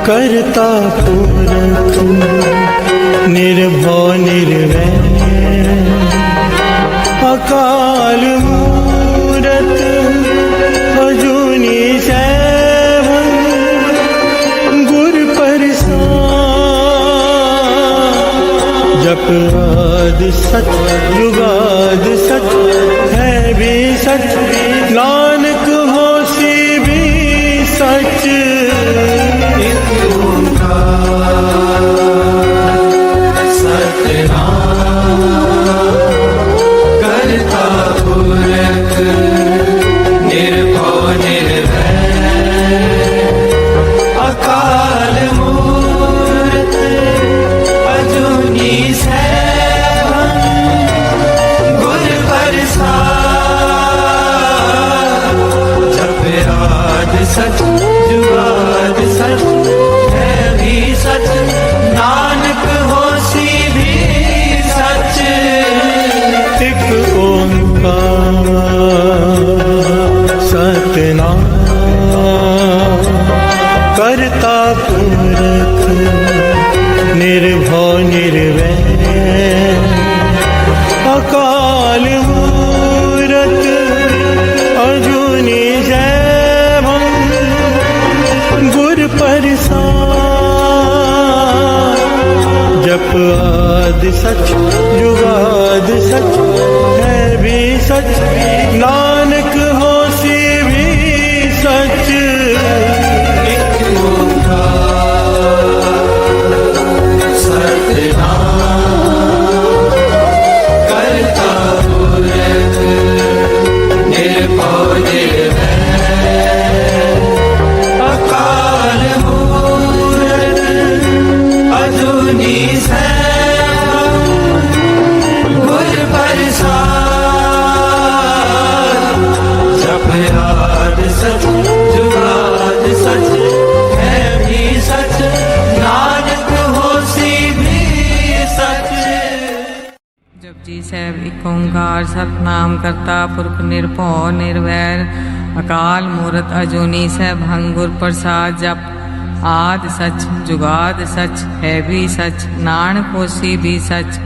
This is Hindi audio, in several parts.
करता पुरख निर्भव निर्वैर अकाल मूरत अजूनी सैभं गुर प्रसाद जप आदि सच जुगाद सच है भी सच नानक होसी भी सच सच जुगाद सच है भी सच नानक होसी भी सच। एक ओंकार सतनाम करता पुरख निर्भव निर्वैर अकाल मूरत अजूनी सैभं गुर प्रसाद जप आदि सच जुगाद सच है भी सच नानक होसी भी सच। एक ओंकार सतनाम करता पुरख निर्भव निर्वैर अकाल मूरत अजूनी सैभं गुर प्रसाद जप आदि सच जुगाद सच है भी सच नानक होसी भी सच। जपजी ਸਾਹਿਬ ਏਕ ਓੰਕਾਰ ਸਤਿਨਾਮ ਕਰਤਾ ਪੁਰਖ ਨਿਰਭਉ ਨਿਰਵੈਰ ਅਕਾਲ ਮੂਰਤ ਅਜੂਨੀ ਸੈਭੰ ਗੁਰ ਪ੍ਰਸਾਦ ਜਪ ਆਦਿ ਸਚ ਜੁਗਾਦ ਸਚ ਹੈ ਵੀ ਸਚ ਨਾਨਕ ਹੋਸੀ ਵੀ ਸਚ।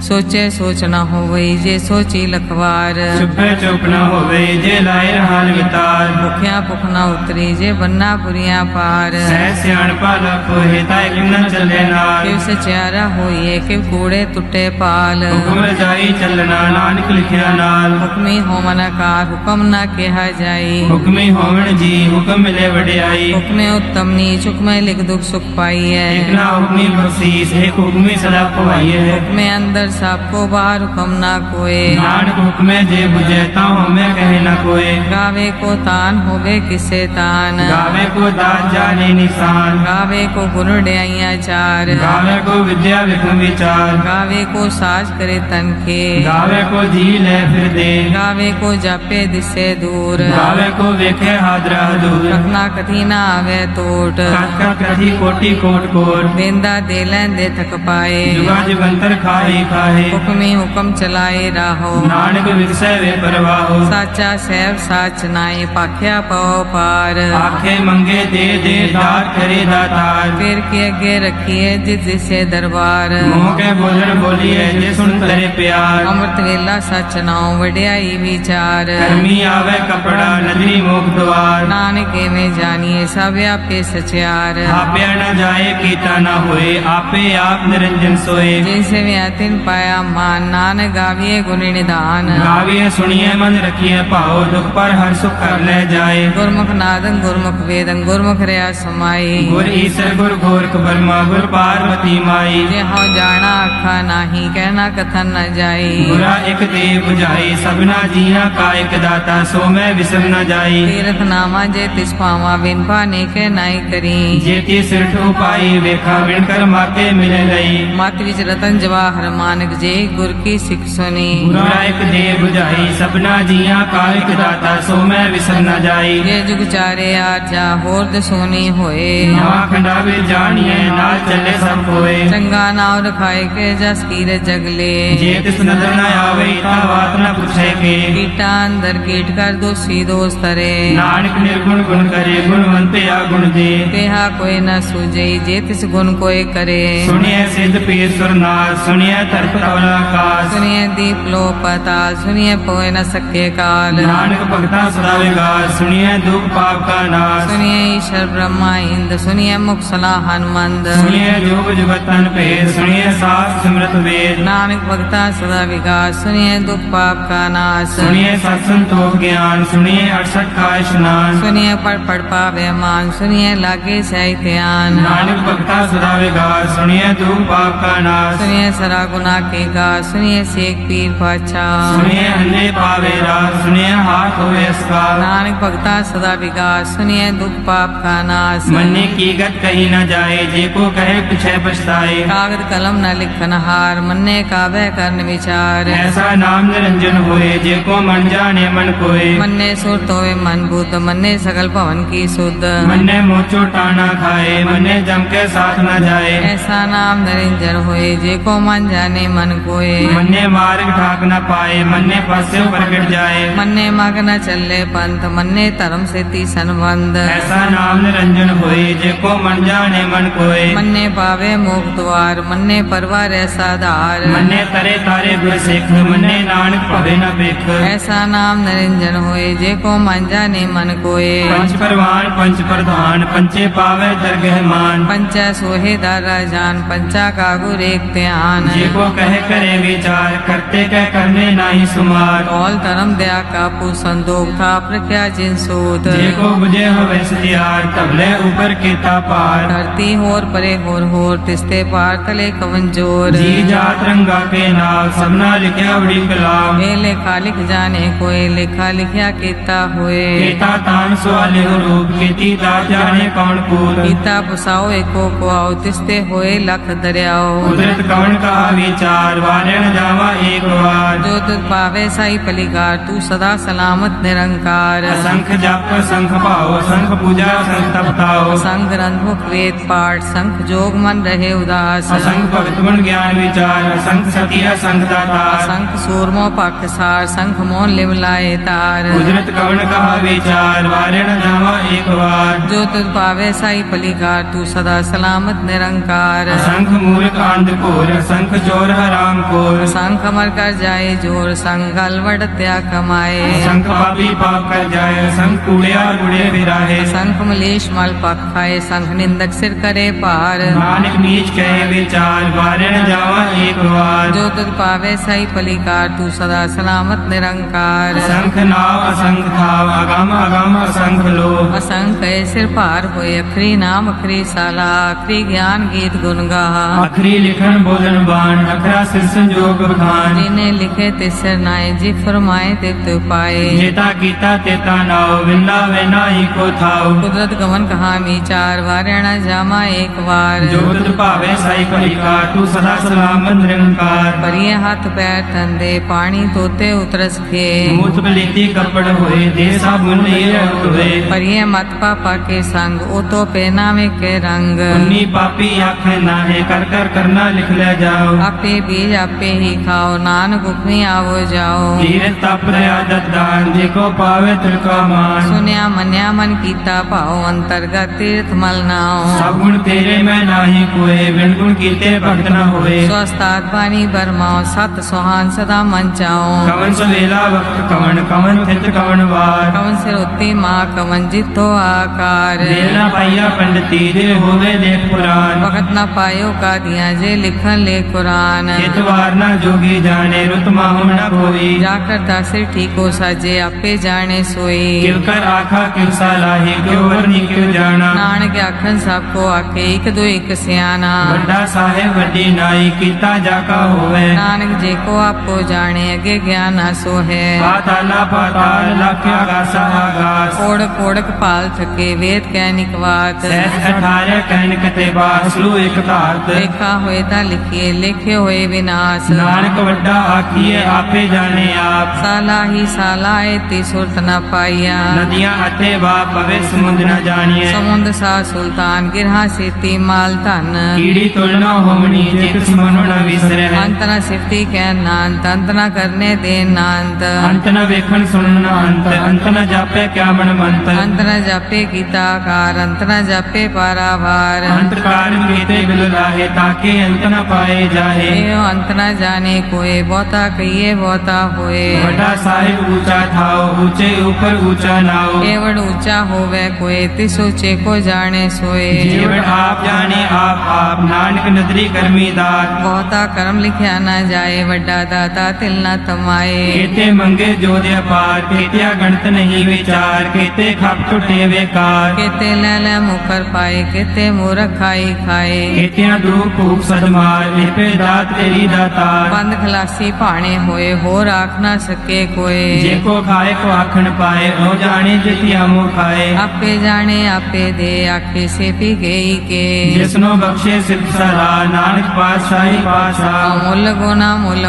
सोचे सोच न होवई जे सोची लखवार चुपे चुप न होवे जे लाए रहान वितार भुखिया भुख न उतरी जे बन्ना पुरिया पार सह सियाणपा लख होए ताए किम न चले नार किव सचियारा होइए किव कूड़े टुटे पाल हुक्म रजाई चलना नानक लिखिया नाल हुक्मी होमन कार हुक्म न केहा जाई हुक्मी होवण जी हुक्म मिले वडियाई हुक्मे उत्तम नीच हुक्मे लिख दुख सुख पाइए एक ना हुक्मी बख्शीस एक हुक्मी सदा पवाइए हुक्मे अंदर सबको बाहर हुक्म ना कोए नानक हुक्मे जे बुझे ता हमें कहे न कोए गावे को तान होवे किसे तान गावे को दात जाने निशान गावे को गुण ड्याइया चार गावे को विद्या विक्रम विचार गावे को साज करे तन के गावे को जी ले फिर दे गावे को जापे दिसे दूर गावे को वेखे हादरा दूर कखना कथी ना आवे टोट कथ कथी कोटि कोट कोट देंदा दे लेंदे थक पाए जुगा जुगंतर खाए खाए हुक्मी हुक्म चलाए राहो नानक विगसै वे परवाहो साचा सैब साच नाए पाख्या पाओ पार आखे मंगे दे दे दात करे दातार फिर के अगे रखिए जिस जिसे दरबार मोह के बोलण बोलिए जे सुन करे प्यार अमृत वेला सच नाओ वड्याई विचार कर्मी आवे कपड़ा नदरी मुख द्वार नानक में जानिए सब व्यापे सचियार आपे न जाए कीता न होए आपे आप निरंजन सोए जैसे व्यातिन पाया मान नानक गाविए गुण निधान गाविए सुनिए मन रखिए पाओ दुख पर हर सुख कर ले जाए गुरमुख नादन गुरमुख वेदन गुरमुख रया समाई गुर ईसर गुर गोरख ब्रह्मा गुर पार्वती माई जे हो जाना आखा नाही कहना कथन न जाई बुरा एक दे बुझाई सबना जिया का एक दाता सो मैं विसर न जाई तीर्थ नामा जे तिस पावा बिन पाने के नाई करी जेती सिर ठो पाई वेखा विण कर माके मिले लई मत विच रतन जवाहर पार मानक जे गुर की सिख सुनी ਗੁਰਾ ਇੱਕ ਦੇ 부ਝਾਈ ਸਭਨਾ ਜੀਆਂ ਕਾ ਇੱਕ ਦਾਤਾ ਸੋ ਮੈਂ ਵਿਸਰ ਨਾ ਜਾਈ ये जुग चारे आजा होर दसोनी होए ਨਵਾਂ ਖੰਡਾ ਵਿੱਚ ਜਾਣੀਏ ਨਾਲ ਚੱਲੇ ਸਭ ਕੋਏ चंगा नाव रखाए के जस कीरे जगले ਜੇ ਤਿਸ ਨਦਰ ਨਾ ਆਵੇ ਤਾਂ ਬਾਤ ਨਾ ਪੁੱਛੇ ਕੇ कीटा अंदर कीट कर दोषी दोष तरे ਨਾਨਕ ਨਿਰਗੁਣ ਗੁਣ ਕਰੇ ਗੁਣਵੰਤੇ ਆ ਗੁਣ ਦੇ तेहा कोई न सूझई जे तिस गुण कोई करे ਸੁਣਿਐ ਸਿੱਧ ਪੀਰ ਸੁਰਨਾਥ ਸੁਣਿਐ ਧਰਤ ਤਵਲਾ ਆਕਾਸ਼ सुनिए दीप लो पताल सुनिए पोए न सके काल ਨਾਨਕ ਭਗਤਾ ਸਦਾ ਵਿਗਾਸ ਸੁਣਿਐ ਦੁਖ ਪਾਪ ਕਾ ਨਾਸ਼ सुनिए ईश्वर ब्रह्मा इंद सुनिए मुख सलाह हनुमंद ਸੁਣਿਐ ਜੋਗ ਜੁਗਤਨ ਭੇਦ ਸੁਣਿਐ ਸਾਸ ਸਿਮਰਤ ਵੇਦ नानक भक्ता सदा विकास सुनिए दुख पाप का नाश ਸੁਣਿਐ ਸਤ ਸੰਤੋਖ ਗਿਆਨ ਸੁਣਿਐ 68 का इशनान सुनिए पढ़ पावे मान सुनिए लागे सही ध्यान नानक भक्ता सदा विगास सुनिए दुख पाप का नाश सुनिए सरा गुना के गा सुनिए शेख पीर पाछा सुनिए अंधे पावे रास सुनिए हाथ होवे इसका नानक भक्ता सदा विकास सुनिए दुख पाप का नाश मन्ने की गत कही न जाए जे को कहे पिछे पछताए कागज कलम न लिखन हार मन्ने कावे करन विचार ऐसा नाम निरंजन होए जे को मन जाने मन कोय मन्ने सुर तोवे मन बुद्ध मन्ने सकल भवन की सुध मन्ने मोचो टाना खाए मन्ने जम के साथ न जाए ऐसा नाम निरंजन होए जे को मन जाने मन कोय मन्ने मार्ग ठाक न पाए मन्ने पसे प्रगट जाए मन्ने मग न चले पंथ मन्ने धर्म से ती संबंध ऐसा नाम निरंजन होए जे को मन जाने मन कोय मन्ने पावे मोख द्वार मन्ने परवार ऐसा धार मन्ने तरे तारे गुर सिख मन्ने नानक भवे न बिख ऐसा नाम निरंजन होए जे को मन जाने मन कोय पंच परवान पंच प्रधान पंचे पावे दरगह मान पंचा सोहे दारा जान पंचा का गुर एक ध्यान जे को कहे करे विचार करते कह करने नाही सुमार कौल धर्म दया का संदोख था प्रख्या जिन सूत जे को बुझे होवे सतियार तबले ऊपर केता पार धरती होर परे होर तिस्ते पार तले कवन जोर जी जात रंगा के नाव सबना लिखया बड़ी कलाम वे लेखा लिख जाने कोई लेखा लिखया केता हुए केता तान सवाले रूप केती दात जाने कौन पूत गीता पुसाओ एको को आओ तिस्ते होए लख दरियाओ कुदरत कौन का विचार वारे न जावा एक बार जो तुझ पावे साई पलिकार तू सदा सलामत निरंकार असंख जप संख पाओ संख पूजा संख तपताओ संग ग्रंथ मुख वेद पाठ संख जोग मन रहे उदास असंख भक्त गुण ज्ञान विचार असंख सती असंख दाता संख सूरमो पख सार संख मोन लिवलाए तार कुदरत कौन का विचार वारे न जावा एक बार जो तुझ पावे साई पलिकार तू सदा सलामत निरंकार असंख मूर्ख अंधकोर असंख चोर हराम कोर संख मर कर जाए जोर संग अलवट त्या कमाए असंख पापी पाप कर जाए असंख कूड़िया गुड़े बिराहे संख मलेश मल पख खाए संख निंदक सिर करे पार नानक नीच कहे विचार वारे न जावा एक बार जो तुझ पावे साई पलिकार तू सदा सलामत निरंकार असंख नाव असंख थाव अगम अगम असंख लो असंख सिर पार होए अखरी नाम अखरी साला अखरी ज्ञान गीत गुण गाहा अखरी लिखन बोलन बाण अखरा सिर संजोग बखान जिन्हें लिखे तिसर नाए जी फरमाए तित पाए जेता कीता तेता नाव विंदा वेना ही को थाव कुदरत गमन कहा विचार वारणा जामा एक बार जो तुझ भावे साई पलिका तू सदा सलामत निरंकार परिये हाथ पैर ठंडे पानी तोते उतरस खे मूत बलीती कपड़ होए दे साबुन ये हुए परिये मत पापा के संग ओ तो पेना में के रंग उन्नी पापी आखे नाहे कर कर करना लिख ले जाओ आपे बीज आपे ही खाओ नानक उपमी आवो जाओ धीरे तप दया दान देखो पावे तिलका मान सुनिया मन्या मन कीता पाओ अंतर्गत तीर्थ मल नाओ सब गुण तेरे में नाही कोए बिन गुण कीते भक्त न होए स्वस्थात बानी बरमाओ सत सुहान सदा मन चाओ कवन सवेला वक्त कवन कवन थित कवन वार कवन सिर उत्ती माँ कवन जितो आकार देना पाइया पंडिती दे होवे देख पुराण वक्त न पायो का दिया जे लिखन ले कुरान चितवार न जोगी जी जाने रुत माहु न कोई। जा करता सिर ठीको साजे आपे जाने सोई। क्यों कर आखा क्यों सलाही क्यों वरनी क्यों जाना। नानक आखन सबको आखे एक दो एक सियाना। वड्डा साहेब वड्डी नाई कीता जाका होवे। नानक जे को आपको जाने अगे ज्ञान आसो है। पाताला पाताल लख आगास आगास। ओढ़क ओढ़क पाल थके वेद कहनिक बात। सहज 18 कहन कते बास लू एक धात। लेखा होए ता लिखिए लेखे होए विनाश। नानक वड्डा आखिए आपे जाने आप। साला ही साला ती सुरत न पाइया। नदियां अथे बाप पवे समुद्र न जानिए। समुद्र सा सुल्तान गिरहा सेती माल धन। कीड़ी तुलना होमनी जित सुमन न विसरे। अंत न सिफती कह नांत अंत न करने दे नांत। अंत न वेखन सुनन अंत अंत न जापे क्या मन मंत। अंत न जापे गीता कार अंत न जापे पारावार। अंत कारण कीते बिल लाहे ताके अंत न पाए जाहे। एवं अंत न जाने कोई बहुता कहिए बहुता होए। वड्डा साहिब ऊंचा थाओ ऊंचे ऊपर ऊंचा नाओ। केवड़ ऊंचा होवे कोई तिस ऊंचे को जाने सोए। जीवन आप जाने आप नानक नदरी कर्मी दात। बहुता कर्म लिखया न जाए वड्डा दाता तिल न तमाए। केते मंगे जोधे पार केतिया गणत नहीं विचार। केते खप टुटे बेकार। केते ले ले मुकर पाए केते मूर्ख खाई खाए। केतिया दूर भूख सदमार लिपे दात तेरी दातार। बंद खलासी भाणे होए हो राख न सके कोई। जेको खाए को आखन पाए ओ जाने जितिया मुँह खाए। आपे जाने आपे दे आखे से पी गई के। जिसनो बख्शे सिद्ध सला नानक पातशाही पातशाह। मुल गुना मुल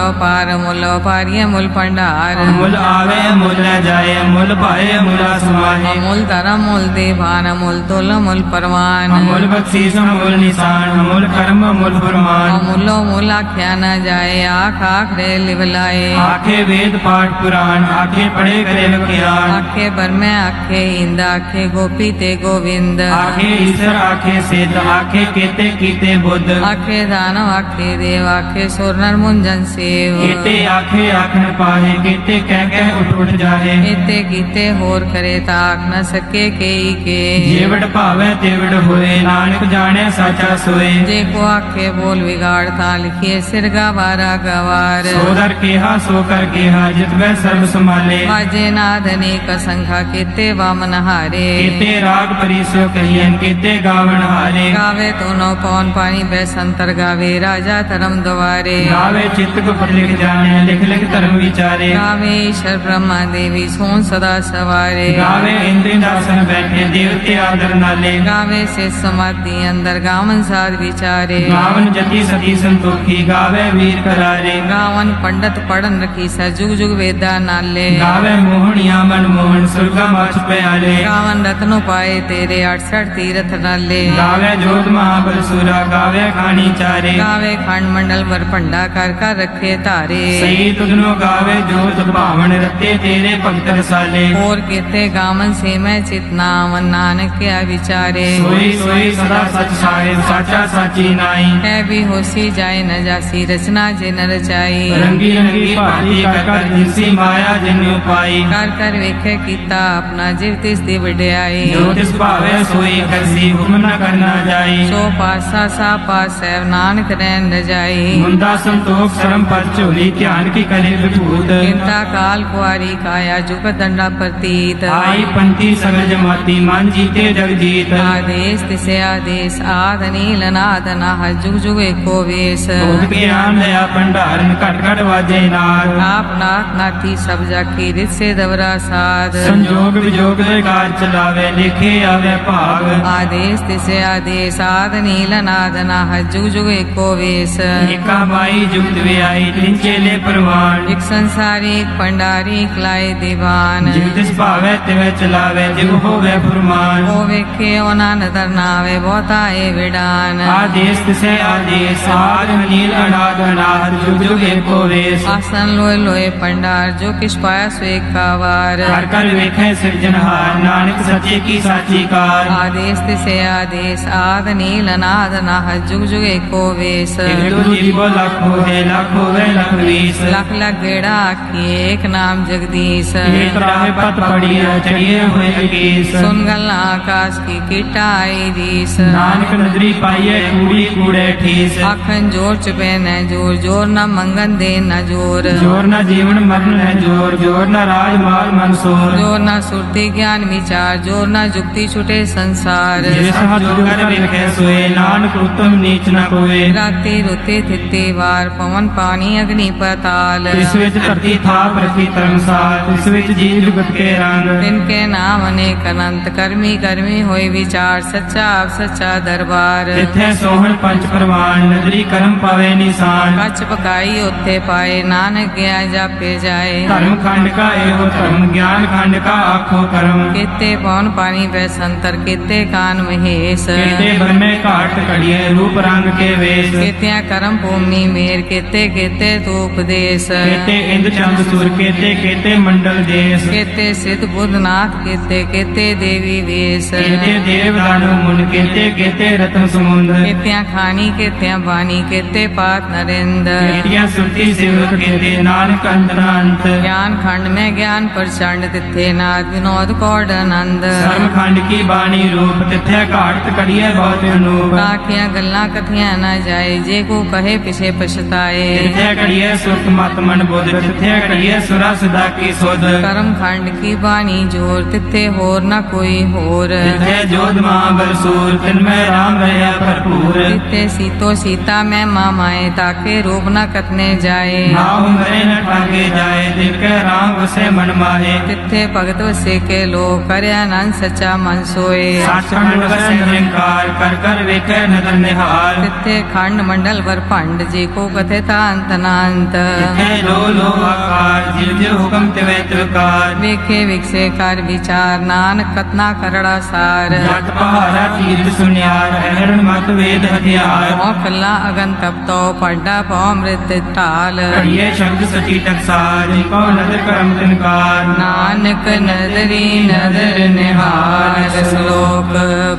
पारिय मुल भंडार। मुल आवे मुल न जाए मुल पाए मुला समाहे। अमूल धर्म मूल देवान अमूल तुल मूल परवान। अमूल बख्शीस अमूल निशान अमूल कर्म अमूल फरमान। अमूलो मूल आख्या न जाए आख आख रे लिवलाए। आखे वेद पाठ पुराण आखे पढ़े करे ज्ञान। आखे बरमे आखे इंद आखे गोपी ते गोविंद। आखे ईश्वर आखे सिद्ध आखे केते कीते बुद्ध। आखे दानव आखे देव आखे सुर नर मुंजन सेव। केते आखे आखन पाहे केते कह उठ जाहे। केते कीते होर करे ताक न सके केई के। जेवड़ भावे तेवड़ होए नानक जाने साचा सोए। जे को आखे बोल बिगाड़ ता लिखिए सिरगा बारा गवार। सोदर केहा सोकर केहा जितवे सर्व संभाले। बाजे नाद अनेक संख्या केते वामन हारे। केते राग परिसो कहियन केते गावन हारे। गावे दोनों पौन पानी बैसंतर गावे राजा धर्म द्वारे। गावे चित्त को पढ़ लिख जाने लिख लिख धर्म विचारे। गावे ईश्वर ब्रह्मा देवी सोन सदा सवारे। गावे इंद्र दासन बैठे देवते आदर नाले। गावे से समाधि अंदर गावन साध विचारे। गावन जति सती संतोखी गावे वीर करारे। गावन पंडित पढ़न रखी सा जुग जुग वेदा नाले। गावे मोहनिया मन मोहन सुरगा माछ प्याले। गावन रत्नो पाए तेरे 68 तीरथ नाले। गावे जोत महाबल सुरा गावे खानी चारे। गावे खंड मंडल वर भंडा कर रखे तारे। सही तुझनो गावे जोत भावन रते तेरे भक्त रसाले। और केते गावन से मैं चितनावन नानक क्या विचारे। सोई सोई सदा सच साहिब साचा साची नाई। है भी होसी जाए न जासी रचना जे न रचाई। रंगी रंगी भांति कर जिसी माया जिन्यु पाई। कर वेखे कीता अपना जीव तिस दी वड्याई। जो तिस भावे सोई करसी हुक्म न करना जाई। सो पासा सा पास है नानक रैन न जाई। मुंदा संतोख शरम पर चोली ध्यान की करे विभूत। चिंता काल कुआरी काया जुग दंडा प्रतीत। आई पंथी सगल जमाती मान जीते जग जीत। आदेश तिसे आदेश आद नील नाद नाह जुग जुग एको वेश। बोध ज्ञान दया भंडारन घट घट वाजे नाद। आप नाथ नाथी सब जाकी रित से दवरा साध। संजोग विजोग दे कार चलावे लिखे आवे भाग। आदेश तिसे आदेश आद नील नाद नाह जुग जुग एको वेश। एका बाई जुगत वे आई तिन चेले परवान। एक संसारी एक पंडारी एक लाए दीवान। जिव तिस भावे तिवे चलावे जिव होवे फुरमान। ओ वेखे ओना नदर नावे बहुता ए विडान। आदेश तिसे आदेश आद नील अनाद अनाद जुग जुग एको वेश। आसन लोए लोए पंडार जो किस पाया स्वे कावार। कर कर वेखे सृजनहार नानक सच्चे की साची कार। आदेश तिसे आदेश आद नील नाद नाह जुग जुग एको वेश। एक दो जीवो लख होए लख होवे लख वीस। लख लख गेड़ा आखी एक नाम जगदीश। एक राह पत पड़ी है चढ़िए हुए केस। सुन गल आकाश की कीटा आई रीस। नानक नदरी पाइये कूड़ी कूड़े ठीस। आखन जोर चुपे न जोर जोर न मंगन दे न जोर जोर न जीवन मरण है जोर जोर न राज माल मनसूर जोर न सुरती ज्ञान विचार जोर न जुक्ति छुटे संसार जिस हथ जोगर विखे सोए नानक उत्तम नीच न कोए राते रुते थिते वार पवन पानी अग्नि पताल ਇਸ ਵਿੱਚ ਧਰਤੀ ਥਾਪ ਰੱਖੀ ਧਰਮਸਾਲ ਇਸ ਵਿੱਚ ਜੀਵ ਜੁਗਤ ਕੇ ਰੰਗ तिनके नाम अनेक अनंत कर्मी कर्मी होए विचार सच्चा आप सच्चा दरबार ਇੱਥੇ ਸੋਹਣ ਪੰਜ ਪ੍ਰਵਾਨ ਨਦਰੀ ਕਰਮ ਪਾਵੇ ਨਿਸ਼ਾਨ कच पकाई उत्थे पाए नानक गया जापे जाए ਧਰਮ ਖੰਡ ਕਾ ਇਹੋ ਧਰਮ ਗਿਆਨ ਖੰਡ ਕਾ ਆਖੋ ਕਰਮ केते पवन पानी पै संतर केते कान महेश केते ब्रह्मे घाट कड़िए रूप रंग के वेश केतिया कर्म भूमि मेर केते केते तो उपदेश केते इंद्र चंद सूर केते केते मंडल देश केते सिद्ध बुद्धनाथ केते केते देवी वेश केते देव दानु मुन केते केते रत्न समुंद केतिया खानी केतिया बानी केते पात नरेंद्र केतिया सुरती सेवक केते नानक अंत ज्ञान खंड में ज्ञान प्रचंड तिथे नाद विनोद कौड आनंद धर्म खंड की बाणी रूप तिथे घाट कड़िए बहुत अनूप ताकिया गल्ला कथिया न जाए जे को कहे पिछे पछताए तिथे कड़िए सुख मत मन बुध तिथे कड़िए सुरा सदा की सुध कर्म खंड की बानी जोर तिथे होर न कोई होर तिथे जोध महाबल सूर तिनमें राम रहा भरपूर तिथे सीतो सीता में मामाए ताके रूप न कतने जाए नाव मरे न ठाके जाए तिनके राम वसे मन माहे तिथे भगत वसे के लोग करे आनंद सच्चा मन सोए सचखंड वसे निरंकार कर कर वेखे नदर निहार तिथे खंड मंडल वर भंड जी को कथे ता अंत नांत तिथे लो आकार जिव जिव हुक्म तिवे तिवकार वेखे विकसे कर विचार नानक कतना करड़ा सार जट पहाड़ा तीर्थ सुनियार हरण मत वेद हथियार ओ कल्ला अगन तप तो पड्डा पौ मृत टाल कड़िए शब्द सची टकसार को नदर करम तिनकार नानक नदरी नदर निहार श्लोक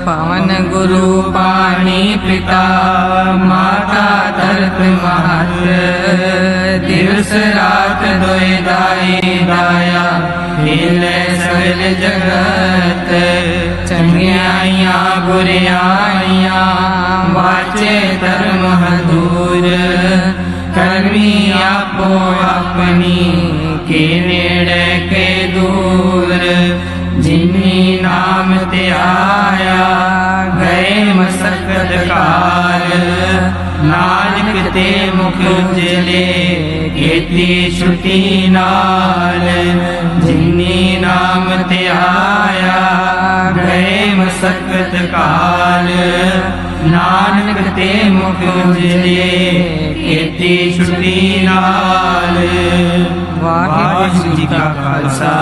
पवन गुरु पानी पिता माता धरत महत दिवस रात दोय दाई दाया हिले सगल जगत चंगियाइया बुरियाइया वाचे धर्म हदूर करमी आपो अपनी के नेड़े के दूर जिन्नी नाम ते आया गए मसकत काल नानक ते मुख उजले केती छुटी नाल जिन्नी नाम ते आया गए मसकत काल नानक ते मुख उजले केती छुटी नाल वाहिगुरु जी का खालसा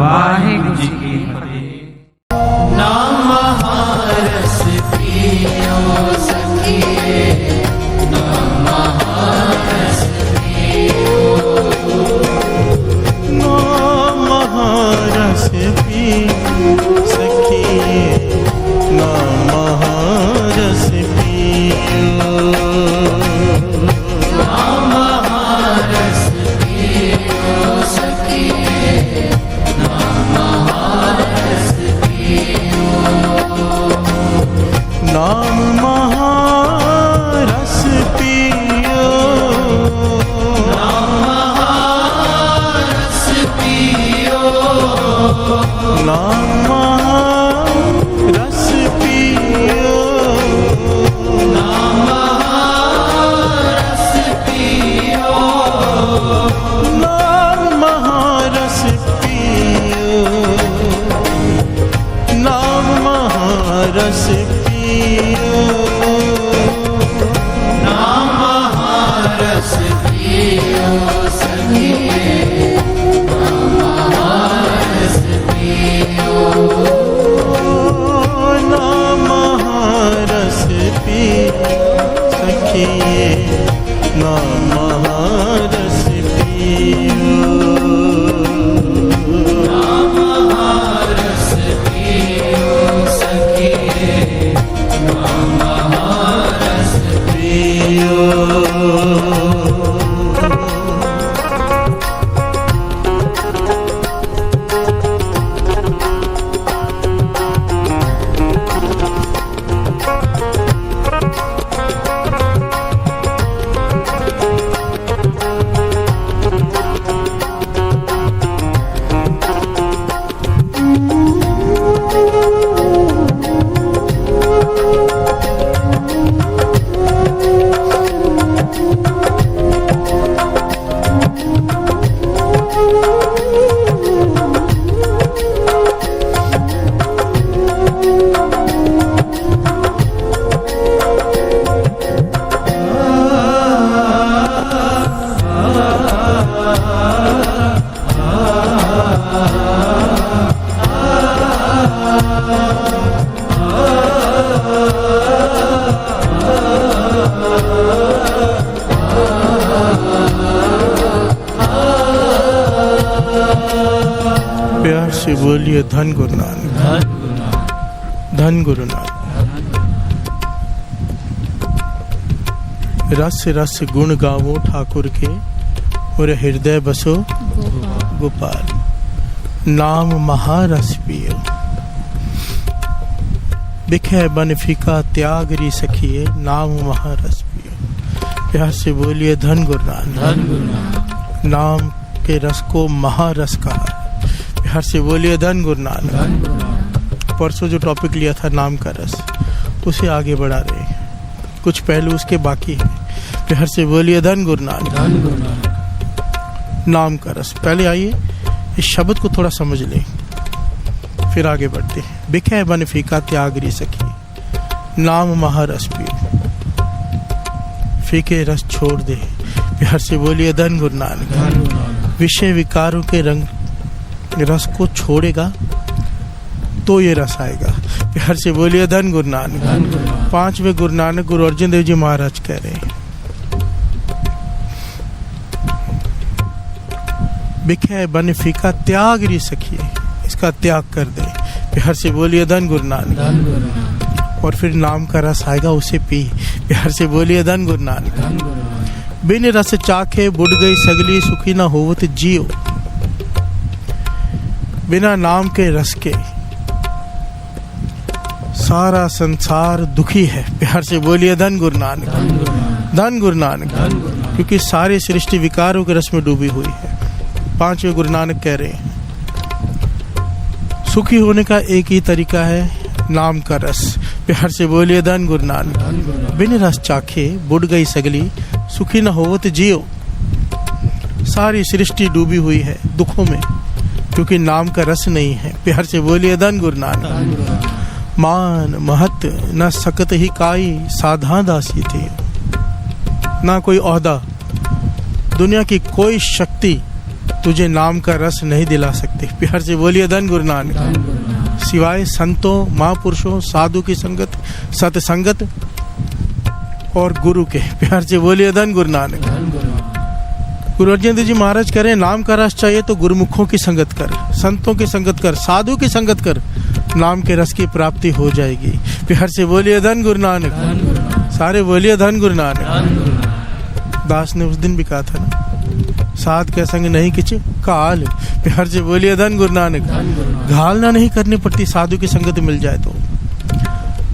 वाहिगुरु जी की फतेह। नाम महारस पियो सखिए नाम महारस नाम महारस पी सखिए नाम महारस पियो नाम महारस पियो सखिए नाम महारस नाम महारस पियो नाम महारस पियो नाम महारस पियो नाम महारस पियो नाम महारस पियो नाम महारस पियो नाम महारस पियो सखिए नाम महारस पियो नाम महारस पियो सखिए नाम महारस पियो नाम महारस पियो सखिए नाम महारस पियो से बोलिए धन गुरु नानक, धन गुरु नानक। रस रस गुण गावो ठाकुर के, और हृदय बसो गोपाल। नाम महारस पियो, बिखे बन फीका त्याग री सखिए, नाम महारस पियो। प्यार से बोलिए धन गुरु नानक। नाम के रस को महारस कहा। प्यार से बोलिए धन गुरु नानक। परसों जो टॉपिक लिया था नाम का रस, उसे आगे बढ़ा रहे हैं, कुछ पहलू उसके बाकी है। प्यार से बोलिए धन गुरु नानक। नाम का रस, पहले आइए इस शब्द को थोड़ा समझ लें, फिर आगे बढ़ते हैं। बिखे बन फीका त्याग री सखी, नाम महारस पियो, फीके रस छोड़ दे। प्यार से बोलिए धन गुरु नानक। विषय विकारों के रंग रस को छोड़ेगा तो ये रस आएगा। प्यार से बोलिए धन गुरु नानक। पांचवें गुरु नानक गुरु अर्जुन देव जी महाराज कह रहे हैं, बिखे बन फीका त्याग री सखिए, इसका त्याग कर दे। प्यार से बोलिए धन गुरु नानक। और फिर नाम का रस आएगा, उसे पी। प्यार से बोलिए धन गुरु नानक। बिन रस चाखे बुढ़ गई सगली, सुखी न होवत जियो। बिना नाम के रस के सारा संसार दुखी है। प्यार से बोलिए धन गुरु नानक। धन गुरु नानक, क्योंकि सारी सृष्टि विकारों के रस में डूबी हुई है। पांचवें गुरु नानक कह रहे हैं, सुखी होने का एक ही तरीका है, नाम का रस। प्यार से बोलिए धन गुरु नानक। बिन रस चाखे बुढ़ गई सगली, सुखी न होवत जियो। सारी सृष्टि डूबी हुई है दुखों में, क्योंकि नाम का रस नहीं है। प्यार से बोलिए धन गुरु नानक। मान महत न सकत ही काई, साधा दासी थे। ना कोई ओहदा, दुनिया की कोई शक्ति तुझे नाम का रस नहीं दिला सकते। प्यार से बोलिए धन गुरु नानक। सिवाय संतों, महापुरुषों, साधु की संगत, सत्संगत और गुरु के। प्यार से बोलिए धन गुरु नानक। गुरु अर्जन देव जी महाराज कह रहे हैं, नाम का रस चाहिए तो गुरुमुखों की संगत कर, संतों की संगत कर, साधु की संगत कर, नाम के रस की प्राप्ति हो जाएगी। प्यार से बोलिए धन गुरु नानक। सारे बोलिए धन गुरु नानक। दास ने उस दिन भी कहा था ना, साध के संग नहीं किच काल। प्यार से बोलिए धन गुरु नानक। घालना नहीं करनी पड़ती, साधु की संगत मिल जाए तो।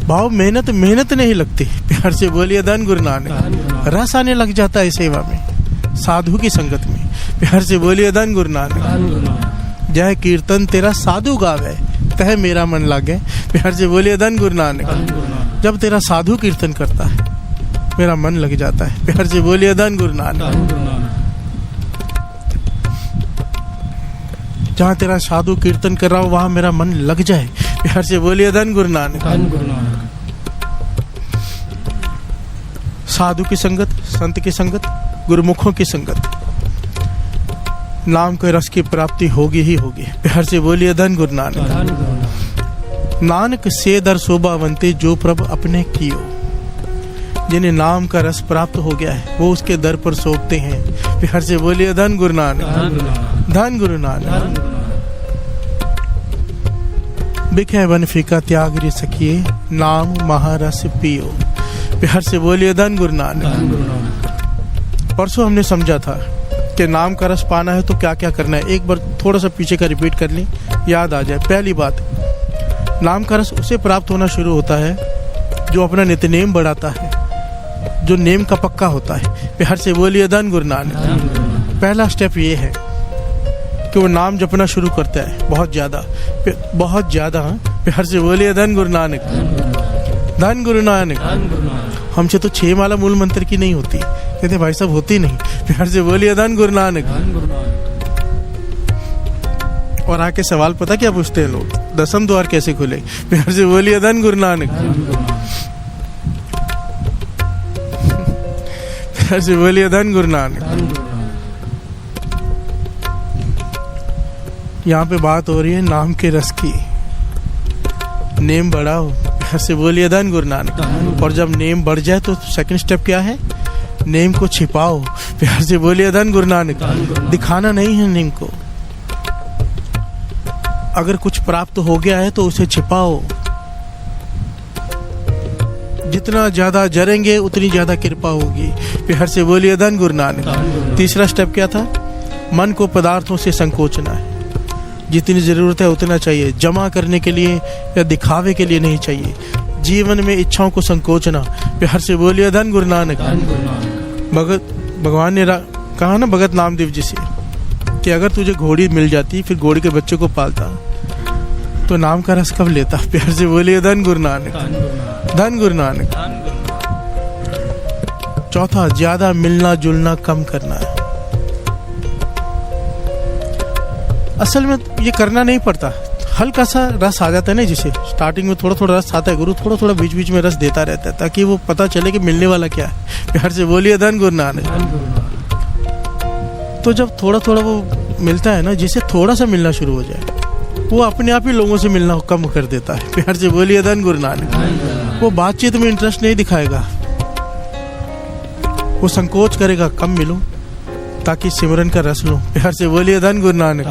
भाव मेहनत नहीं लगती। प्यार से बोलिए धन गुरु नानक। रस आने लग जाता है सेवा में, साधु की संगत में। प्यार से बोलिए धन गुरु नानक। जय कीर्तन तेरा साधु गावे, तह मेरा मन लागे। प्यार से बोलिए धन गुरु नानक। जब तेरा साधु कीर्तन करता है, मेरा मन लग जाता है। प्यार से बोलिए धन गुरु नानक। जहाँ तेरा साधु कीर्तन कर रहा हो, वहां मेरा मन लग जाए। प्यार से बोलिए धन गुरु नानक। साधु की संगत, संत की संगत, गुरुमुखों की संगत, नाम के रस की प्राप्ति होगी ही होगी। प्यार से बोलिए धन गुरु नानक। नानक से दर शोभावंते, जो प्रभु अपने कियो। जिन्हें नाम का रस प्राप्त हो गया है, वो उसके दर पर शोभते हैं। प्यार से बोलिए धन गुरु नानक। धन गुरु नानक। बिखे बन फीका त्याग री सखिए, नाम महारस पियो। प्यार से बोलिए धन गुरु नानक। परसों हमने समझा था कि नाम का रस पाना है तो क्या क्या करना है। एक बार थोड़ा सा पीछे का रिपीट कर लें, याद आ जाए। पहली बात, नाम का रस उसे प्राप्त होना शुरू होता है जो अपना नित्यनेम बढ़ाता है, जो नेम का पक्का होता है। प्यार से बोलिए धन गुरु नानक। पहला स्टेप ये है कि वो नाम जपना शुरू करता है, बहुत ज्यादा। प्यार से बोलिए धन गुरु नानक। धन गुरु नानक। हमसे तो 6 माला मूल मंत्र की नहीं होती, कहते भाई साहब होती नहीं। प्यार से बोलिए धन गुरु नानक। और आके सवाल पता क्या पूछते हैं लोग, 10वें द्वार कैसे खुले? प्यार से बोलिए धन गुरु नानक। प्यार से बोलिए धन गुरु नानक। यहाँ पे बात हो रही है नाम के रस की। नेम बढ़ाओ। प्यार से बोलिए धन गुरु नानक। और जब नेम बढ़ जाए तो सेकंड स्टेप क्या है? नेम को छिपाओ। प्यार से बोलिए धन गुरु नानक। दिखाना नहीं है नेम को, अगर कुछ प्राप्त हो गया है तो उसे छिपाओ। जितना ज्यादा जरेंगे उतनी ज्यादा कृपा होगी। प्यार से बोलिए धन गुरु नानक। तीसरा स्टेप क्या था? मन को पदार्थों से संकोचना है। जितनी जरूरत है उतना चाहिए, जमा करने के लिए या दिखावे के लिए नहीं चाहिए। जीवन में इच्छाओं को संकोचना। प्यार से बोलिए धन गुरु नानक। भगवान ने कहा ना भगत नामदेव जी से कि अगर तुझे घोड़ी मिल जाती फिर घोड़ी के बच्चे को पालता तो नाम का रस कब लेता। प्यार से बोलिए धन गुरु नानक। धन गुरु नानक। चौथा, ज्यादा मिलना जुलना कम करना है। असल में ये करना नहीं पड़ता, हल्का सा रस आ जाता है ना, जिसे स्टार्टिंग में थोड़ा थोड़ा रस आता है, गुरु थोड़ा थोड़ा बीच बीच में रस देता रहता है ताकि वो पता चले कि मिलने वाला क्या है। प्यार से बोलिए धन गुरु नानक। तो जब थोड़ा थोड़ा वो मिलता है ना, जिसे थोड़ा सा मिलना शुरू हो जाए वो अपने आप ही लोगों से मिलना कम कर देता है। प्यार से बोलिए धन गुरु नानक। वो बातचीत में इंटरेस्ट नहीं दिखाएगा, वो संकोच करेगा कम मिलूं ताकि सिमरन का रस लूं। प्यार से बोलिए धन गुरु नानक।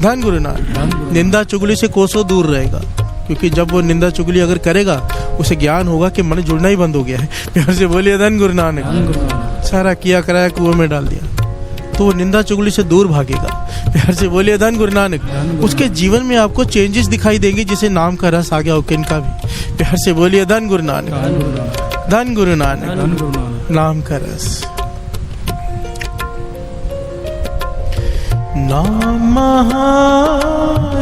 धन गुरु नानक। निंदा चुगली से कोसों दूर रहेगा, क्योंकि जब वो निंदा चुगली अगर करेगा उसे ज्ञान होगा कि मन जुड़ना ही बंद हो गया है। प्यार से बोलिए धन गुरु नानक। सारा किया कराया कुएं में डाल दिया तो वो निंदा चुगली से दूर भागेगा। प्यार से बोलिए धन गुरु नानक। उसके जीवन में आपको चेंजेस दिखाई देंगे, जिसे नाम का रस आ गया हो किनका भी। प्यार से बोलिए धन गुरु नानक। धन गुरु नानक। नाम का रस। नाम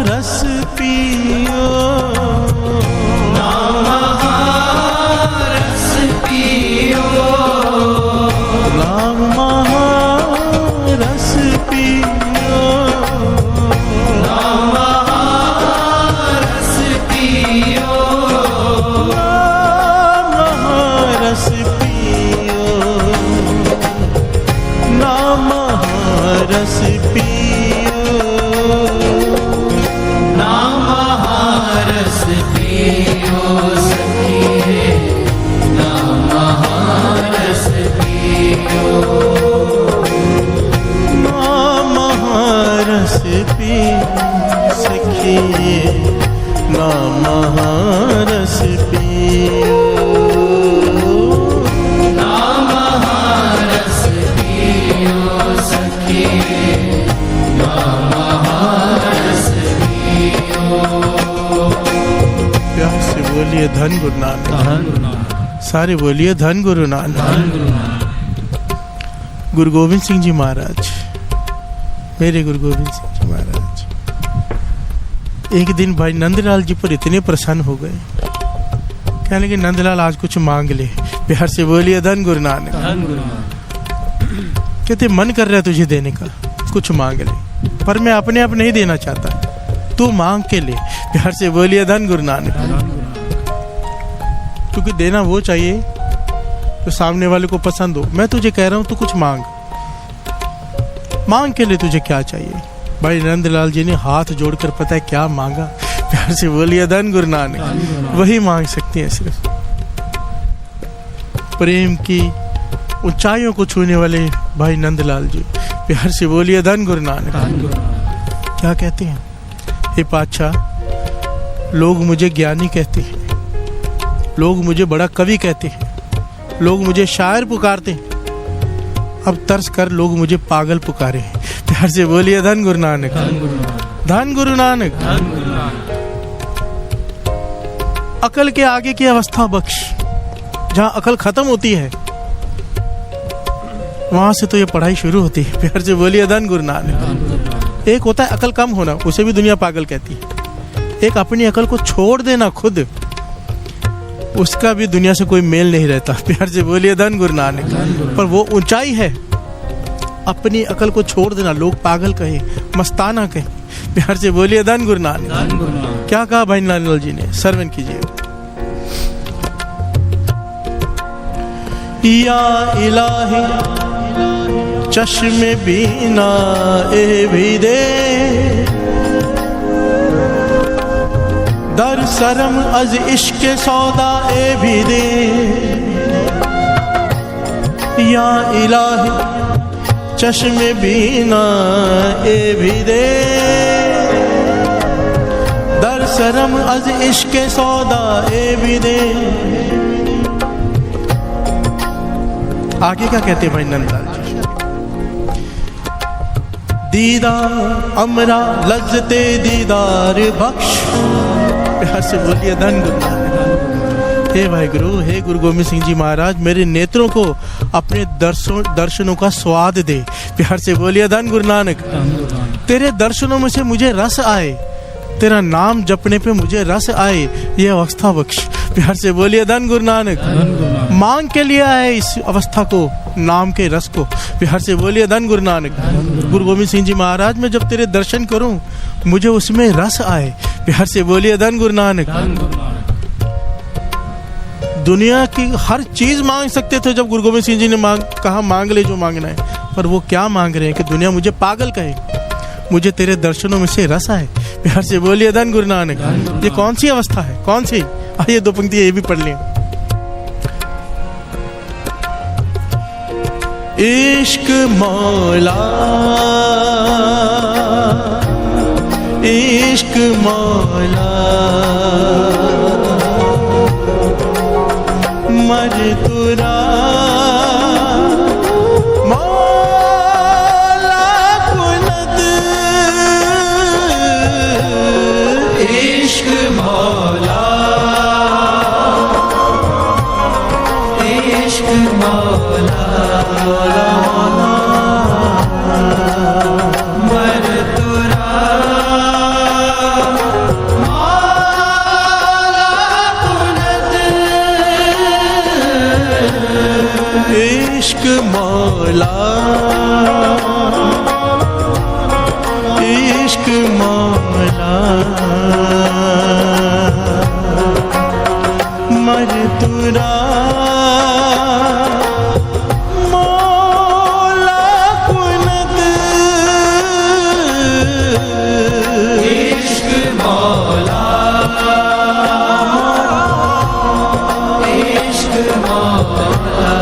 रस पियो, नाम रस पियो, नाम रस पियो, नाम रस पियो, नाम रस पियो, नाम रस पियो, नाम रस पियो सखिए, नाम रस पियो, नाम रस पियो सखिए, नाम रस पियो, नाम रस पियो सखिए, नाम रस पियो। प्यार से बोलिए धन गुरु नानक। सारे बोलिए धन गुरु नानक। गुरु गोविंद सिंह जी महाराज, मेरे गुरु गोविंद सिंह जी महाराज एक दिन भाई नंदलाल जी पर इतने प्रसन्न हो गए, कहने लगे नंदलाल आज कुछ मांग ले। प्यार से बोलिए धन गुरु नानक। कहते मन कर रहा है तुझे देने का, कुछ मांग ले, पर मैं अपने आप नहीं देना चाहता, तू मांग के ले। प्यार से बोलिए धन गुरु नानक। क्योंकि देना वो चाहिए तो सामने वाले को पसंद हो। मैं तुझे कह रहा हूं तू कुछ मांग, मांग के लिए तुझे क्या चाहिए। भाई नंदलाल जी ने हाथ जोड़कर पता है क्या मांगा। प्यार से बोलिए धन गुरु नानक। वही मांग सकते हैं सिर्फ प्रेम की ऊंचाइयों को छूने वाले भाई नंदलाल जी। प्यार से बोलिए धन गुरु नानक। क्या कहते हैं? हे पातशाह, लोग मुझे ज्ञानी कहते हैं, लोग मुझे बड़ा कवि कहते हैं, लोग मुझे शायर पुकारते हैं, अब तरस कर लोग मुझे पागल पुकारे हैं। प्यार से बोलिए धन गुरु नानक। धन गुरु नानक। अकल के आगे की अवस्था बख्श, जहां अकल खत्म होती है वहां से तो ये पढ़ाई शुरू होती है। प्यार से बोलिए धन गुरु नानक। एक होता है अकल कम होना, उसे भी दुनिया पागल कहती है। एक अपनी अकल को छोड़ देना खुद, उसका भी दुनिया से कोई मेल नहीं रहता। प्यार से बोलिए धन गुरु नानक। पर वो ऊंचाई है अपनी अकल को छोड़ देना, लोग पागल कहे, मस्ताना कहे। प्यार से बोलिए धन गुरु नानक। क्या कहा भाई लाल जी ने, सर्वन कीजिए। या इलाही चश्मे बीना ए भी दे, दर सरम अज इश्क सौदा ए भी दे। या इलाही चश्मे बीना ए भी दे, दर सरम अज इश्क सौदा ए भी दे। आगे क्या कहते भाई नंदलाल जी? दीदार अमरा लज्जते दीदार बख्श। प्यार से बोलिए धन गुरु नानक। हे भाई गुरु, हे गुरु गोविंद सिंह जी महाराज, मेरे नेत्रों को अपने दर्शनों का स्वाद दे। प्यार से बोलिए धन गुरु नानक। तेरे दर्शनों में से मुझे रस आए, तेरा नाम जपने पे मुझे रस आए, ये अवस्था बख्श। प्यार से बोलिए धन गुरु नानक। मांग के लिए आए इस अवस्था को, नाम के रस को। प्यार से बोलिए धन गुरु नानक। गुरु गोविंद सिंह जी महाराज, मैं जब तेरे दर्शन करूं मुझे उसमें रस आए। प्यार से बोलिए धन गुरु नानक। दुनिया की हर चीज मांग सकते थे जब गुरु गोविंद सिंह जी ने कहा मांग ले जो मांगना है, पर वो क्या मांग रहे हैं कि दुनिया मुझे पागल कहे, मुझे तेरे दर्शनों में से रस आए। प्यार से बोलिए धन गुरु नानक। ये कौन सी अवस्था है, कौन सी? आइए दो पंक्ति ये भी पढ़ लें। इश्क मौला, इश्क मौला, मजदूरा मौला कुनत। इश्क मौला, इश्क मौला, मरतुरा मौला कुनत। इश्क मौला, इश्क मौला, मजदूरा मौला कुनत। इश्क मौला, इश्क मौला,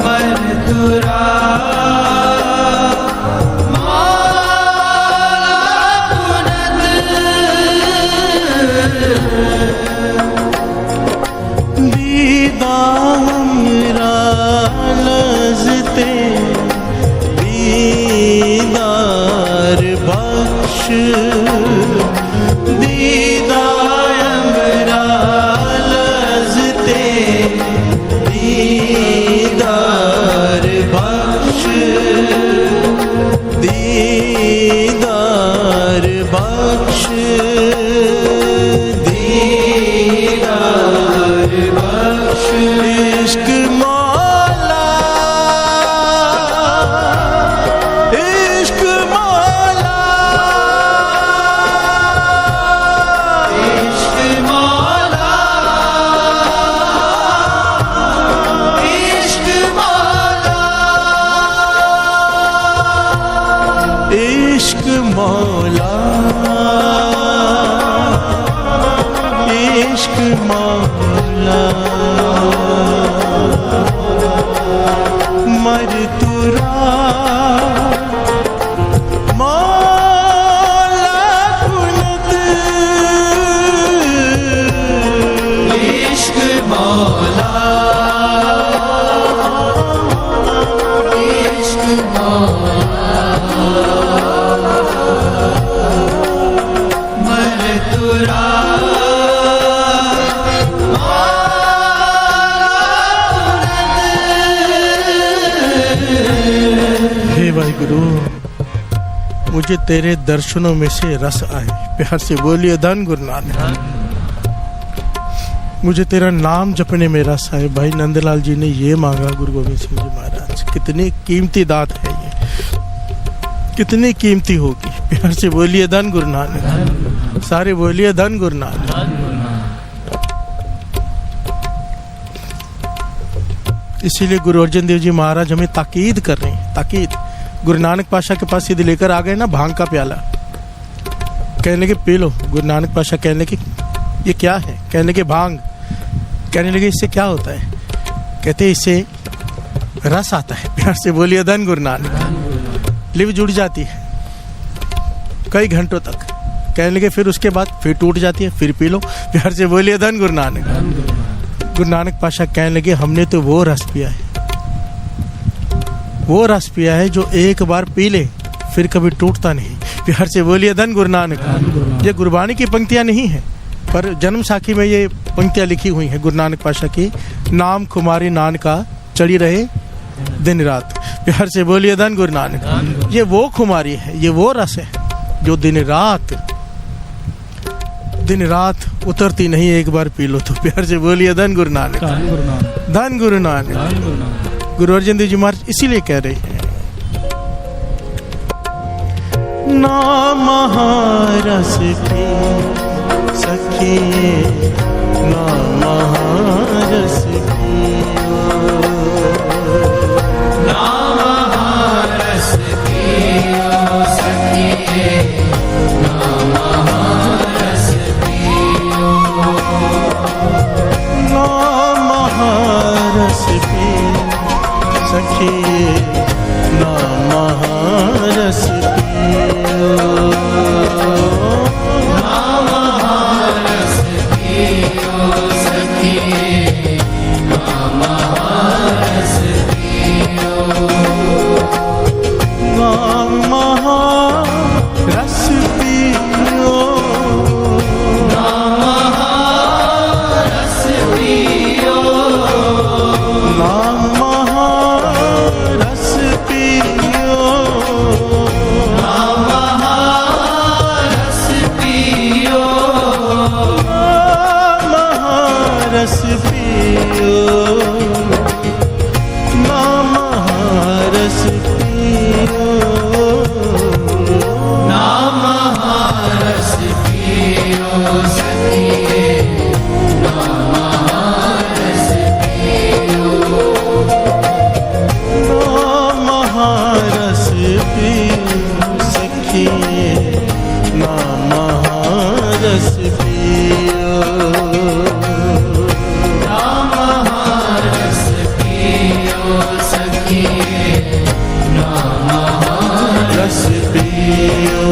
मरतुरा दीदार बख्श, दीदार लज़ते दीदार बख्श, दीदार बख्श, दीदार बख्श। इश्क मौला, इश्क मौला, इश्क मौला, इश्क मौला, इश्क मौला, इश्क मौला, मरतुरा मौला कुनत। इश्क मौला, इश्क मौला, मरतुरा हे भाई गुरु, मुझे तेरे दर्शनों में से रस आए। प्यार से बोलिए धन गुरु नानक। मुझे तेरा नाम जपने में रस आए। भाई नंदलाल जी ने ये मांगा गुरु गोविंद सिंह जी महाराज। कितनी कीमती दात है ये, कितनी कीमती होगी। प्यार से बोलिए धन गुरु नानक। सारे बोलिए धन गुरु नानक। इसीलिए गुरु अर्जन देव जी महाराज हमें ताकीद कर रहे हैं, ताकीद। गुरु नानक पाशा के पास सीधे लेकर आ गए ना भांग का प्याला, कहने लगे पी लो। गुरु नानक पाशा कहने लगे ये क्या है? कहने लगे भांग। कहने लगे इससे क्या होता है? कहते इससे रस आता है। प्यार से बोलिए धन गुरु नानक। लिव जुड़ जाती है। कई घंटों तक। कहने लगे फिर उसके बाद फिर टूट जाती है, फिर पी लो। प्यार से बोलिए धन गुरु नानक। गुरु नानक पाशा कहने लगे हमने तो वो रस पिया है, वो रस पिया है जो एक बार पी ले फिर कभी टूटता नहीं। प्यार से बोलिए धन गुरु नानक। ये गुरबानी की पंक्तियां नहीं है, पर जन्म साखी में ये पंक्तियां लिखी हुई हैं गुरु नानक पाशा की। नाम खुमारी नानका चढ़ी रहे दिन रात। प्यार से बोलिए धन गुरु नानक। ये वो खुमारी है, ये वो रस है जो दिन रात उतरती नहीं, एक बार पी लो तो। प्यार से बोलिए धन गुरु नानक, धन गुरु नानक। गुरु अर्जन देव जी महाराज इसीलिए कह रहे हैं नाम महारस पी सखिए, नाम महारस पियो, नाम महारस पियो सखिए, नाम महारस पियो, नाम महारस पी सखिए, नाम महारस पियो, नाम महारस पियो सखिए, नाम महारस पियो, नाम महारस पियो, नाम महारस पियो, नाम महारस पियो, नाम महारस पियो, महारस पियो, नाम महारस पियो, नाम महारस पियो सखिए, नाम महारस पियो, नाम महारस पियो सखिए, नाम महारस पियो, नाम महारस पियो सखिए, नाम रस पियो।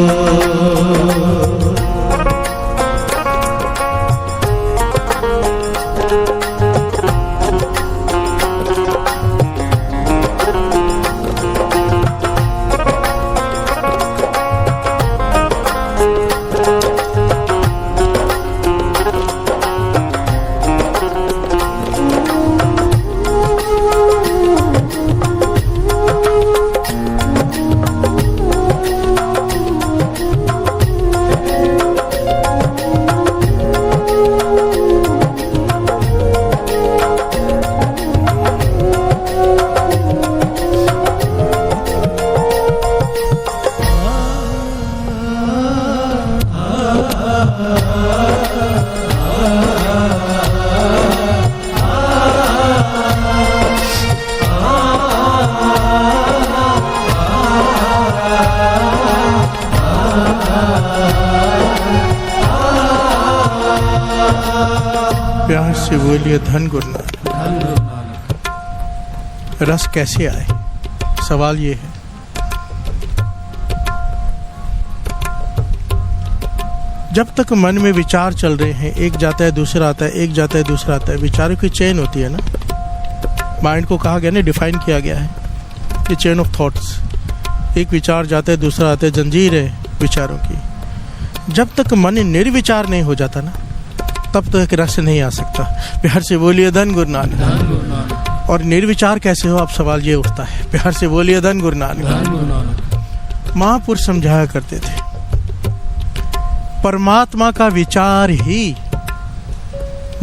प्यार से बोलिए धन गुरु नानक। रस कैसे आए, सवाल ये है। जब तक मन में विचार चल रहे हैं, एक जाता है दूसरा आता है, एक जाता है दूसरा आता है, विचारों की चेन होती है ना। माइंड को कहा गया ना, डिफाइन किया गया है ये चेन ऑफ थॉट्स। एक विचार जाता है दूसरा आता है, जंजीर है विचारों की। जब तक मन निर्विचार नहीं हो जाता ना, तब तक रस नहीं आ सकता। प्यार से बोलिए धन गुरु नानक। और निर्विचार कैसे हो, अब सवाल ये उठता है। प्यार से बोलिए धन गुरु नानक। महापुरुष समझाया करते थे परमात्मा का विचार ही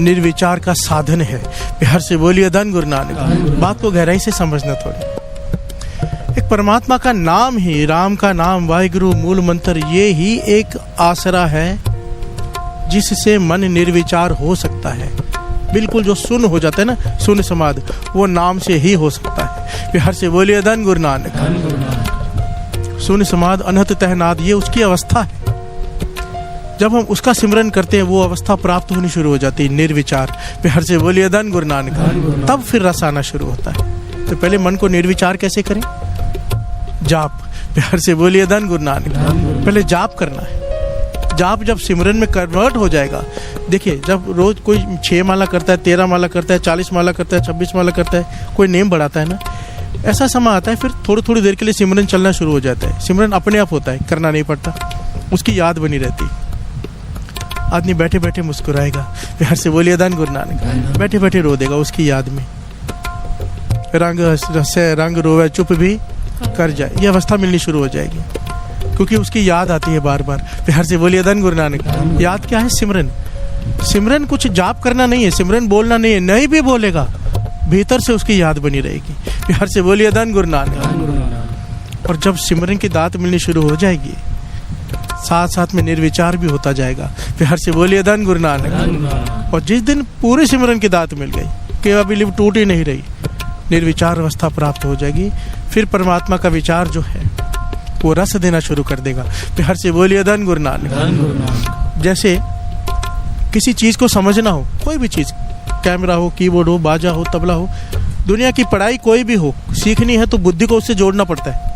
निर्विचार का साधन है। प्यार से बोलिए धन गुरु नानक। बात को गहराई से समझना थोड़ी। एक परमात्मा का नाम ही, राम का नाम, वाहिगुरु मूल मंत्र, ये ही एक आसरा है जिससे मन निर्विचार हो सकता है। बिल्कुल जो सुन हो जाता है ना, सुन समाध, वो नाम से ही हो सकता है। प्यार से बोलिए धन गुरु नानक। सुन समाध अनहत तहनाद, ये उसकी अवस्था है। जब हम उसका सिमरन करते हैं, वो अवस्था प्राप्त होनी शुरू हो जाती है, निर्विचार। प्यार से बोलिए धन गुरु नानक। तब फिर रस आना शुरू होता है। तो पहले मन को निर्विचार कैसे करें? जाप, प्यार से बोलिए धन गुरु नानक। पहले जाप करना है। जाप जब सिमरन में कन्वर्ट हो जाएगा, देखिए जब रोज कोई 6 माला करता है, 13 माला करता है, 40 माला करता है, 26 माला करता है, कोई नेम बढ़ाता है ना, ऐसा समय आता है फिर थोड़ी थोड़ी देर के लिए सिमरन चलना शुरू हो जाता है। सिमरन अपने आप होता है, करना नहीं पड़ता, उसकी याद बनी रहती। आदमी बैठे बैठे मुस्कुराएगा, प्यार से बोलिए धन गुरु नानक। बैठे बैठे रो देगा उसकी याद में। रंग हंसे रंग रोवे चुप भी कर जाए, ये अवस्था मिलनी शुरू हो जाएगी, क्योंकि उसकी याद आती है बार बार। प्यार से बोलिए धन गुरु नानक। याद क्या है? सिमरन। सिमरन कुछ जाप करना नहीं है, सिमरन बोलना नहीं है, नहीं भी बोलेगा भीतर से उसकी याद बनी रहेगी। प्यार से बोलिए धन गुरु नानक। और जब सिमरन की दात मिलनी शुरू हो जाएगी, साथ साथ में निर्विचार भी होता जाएगा। प्यार से बोलिए धन गुरु नानक। और जिस दिन पूरे सिमरन की दात मिल गई कि अभी लिव टूट ही नहीं रही, निर्विचार अवस्था प्राप्त हो जाएगी, फिर परमात्मा का विचार जो है वो रस देना शुरू कर देगा। प्यार से बोलिए धन गुरु नानक। जैसे किसी चीज को समझना हो, कोई भी चीज, कैमरा हो, कीबोर्ड हो, बाजा हो, तबला हो, दुनिया की पढ़ाई कोई भी हो, सीखनी है तो बुद्धि को उससे जोड़ना पड़ता है,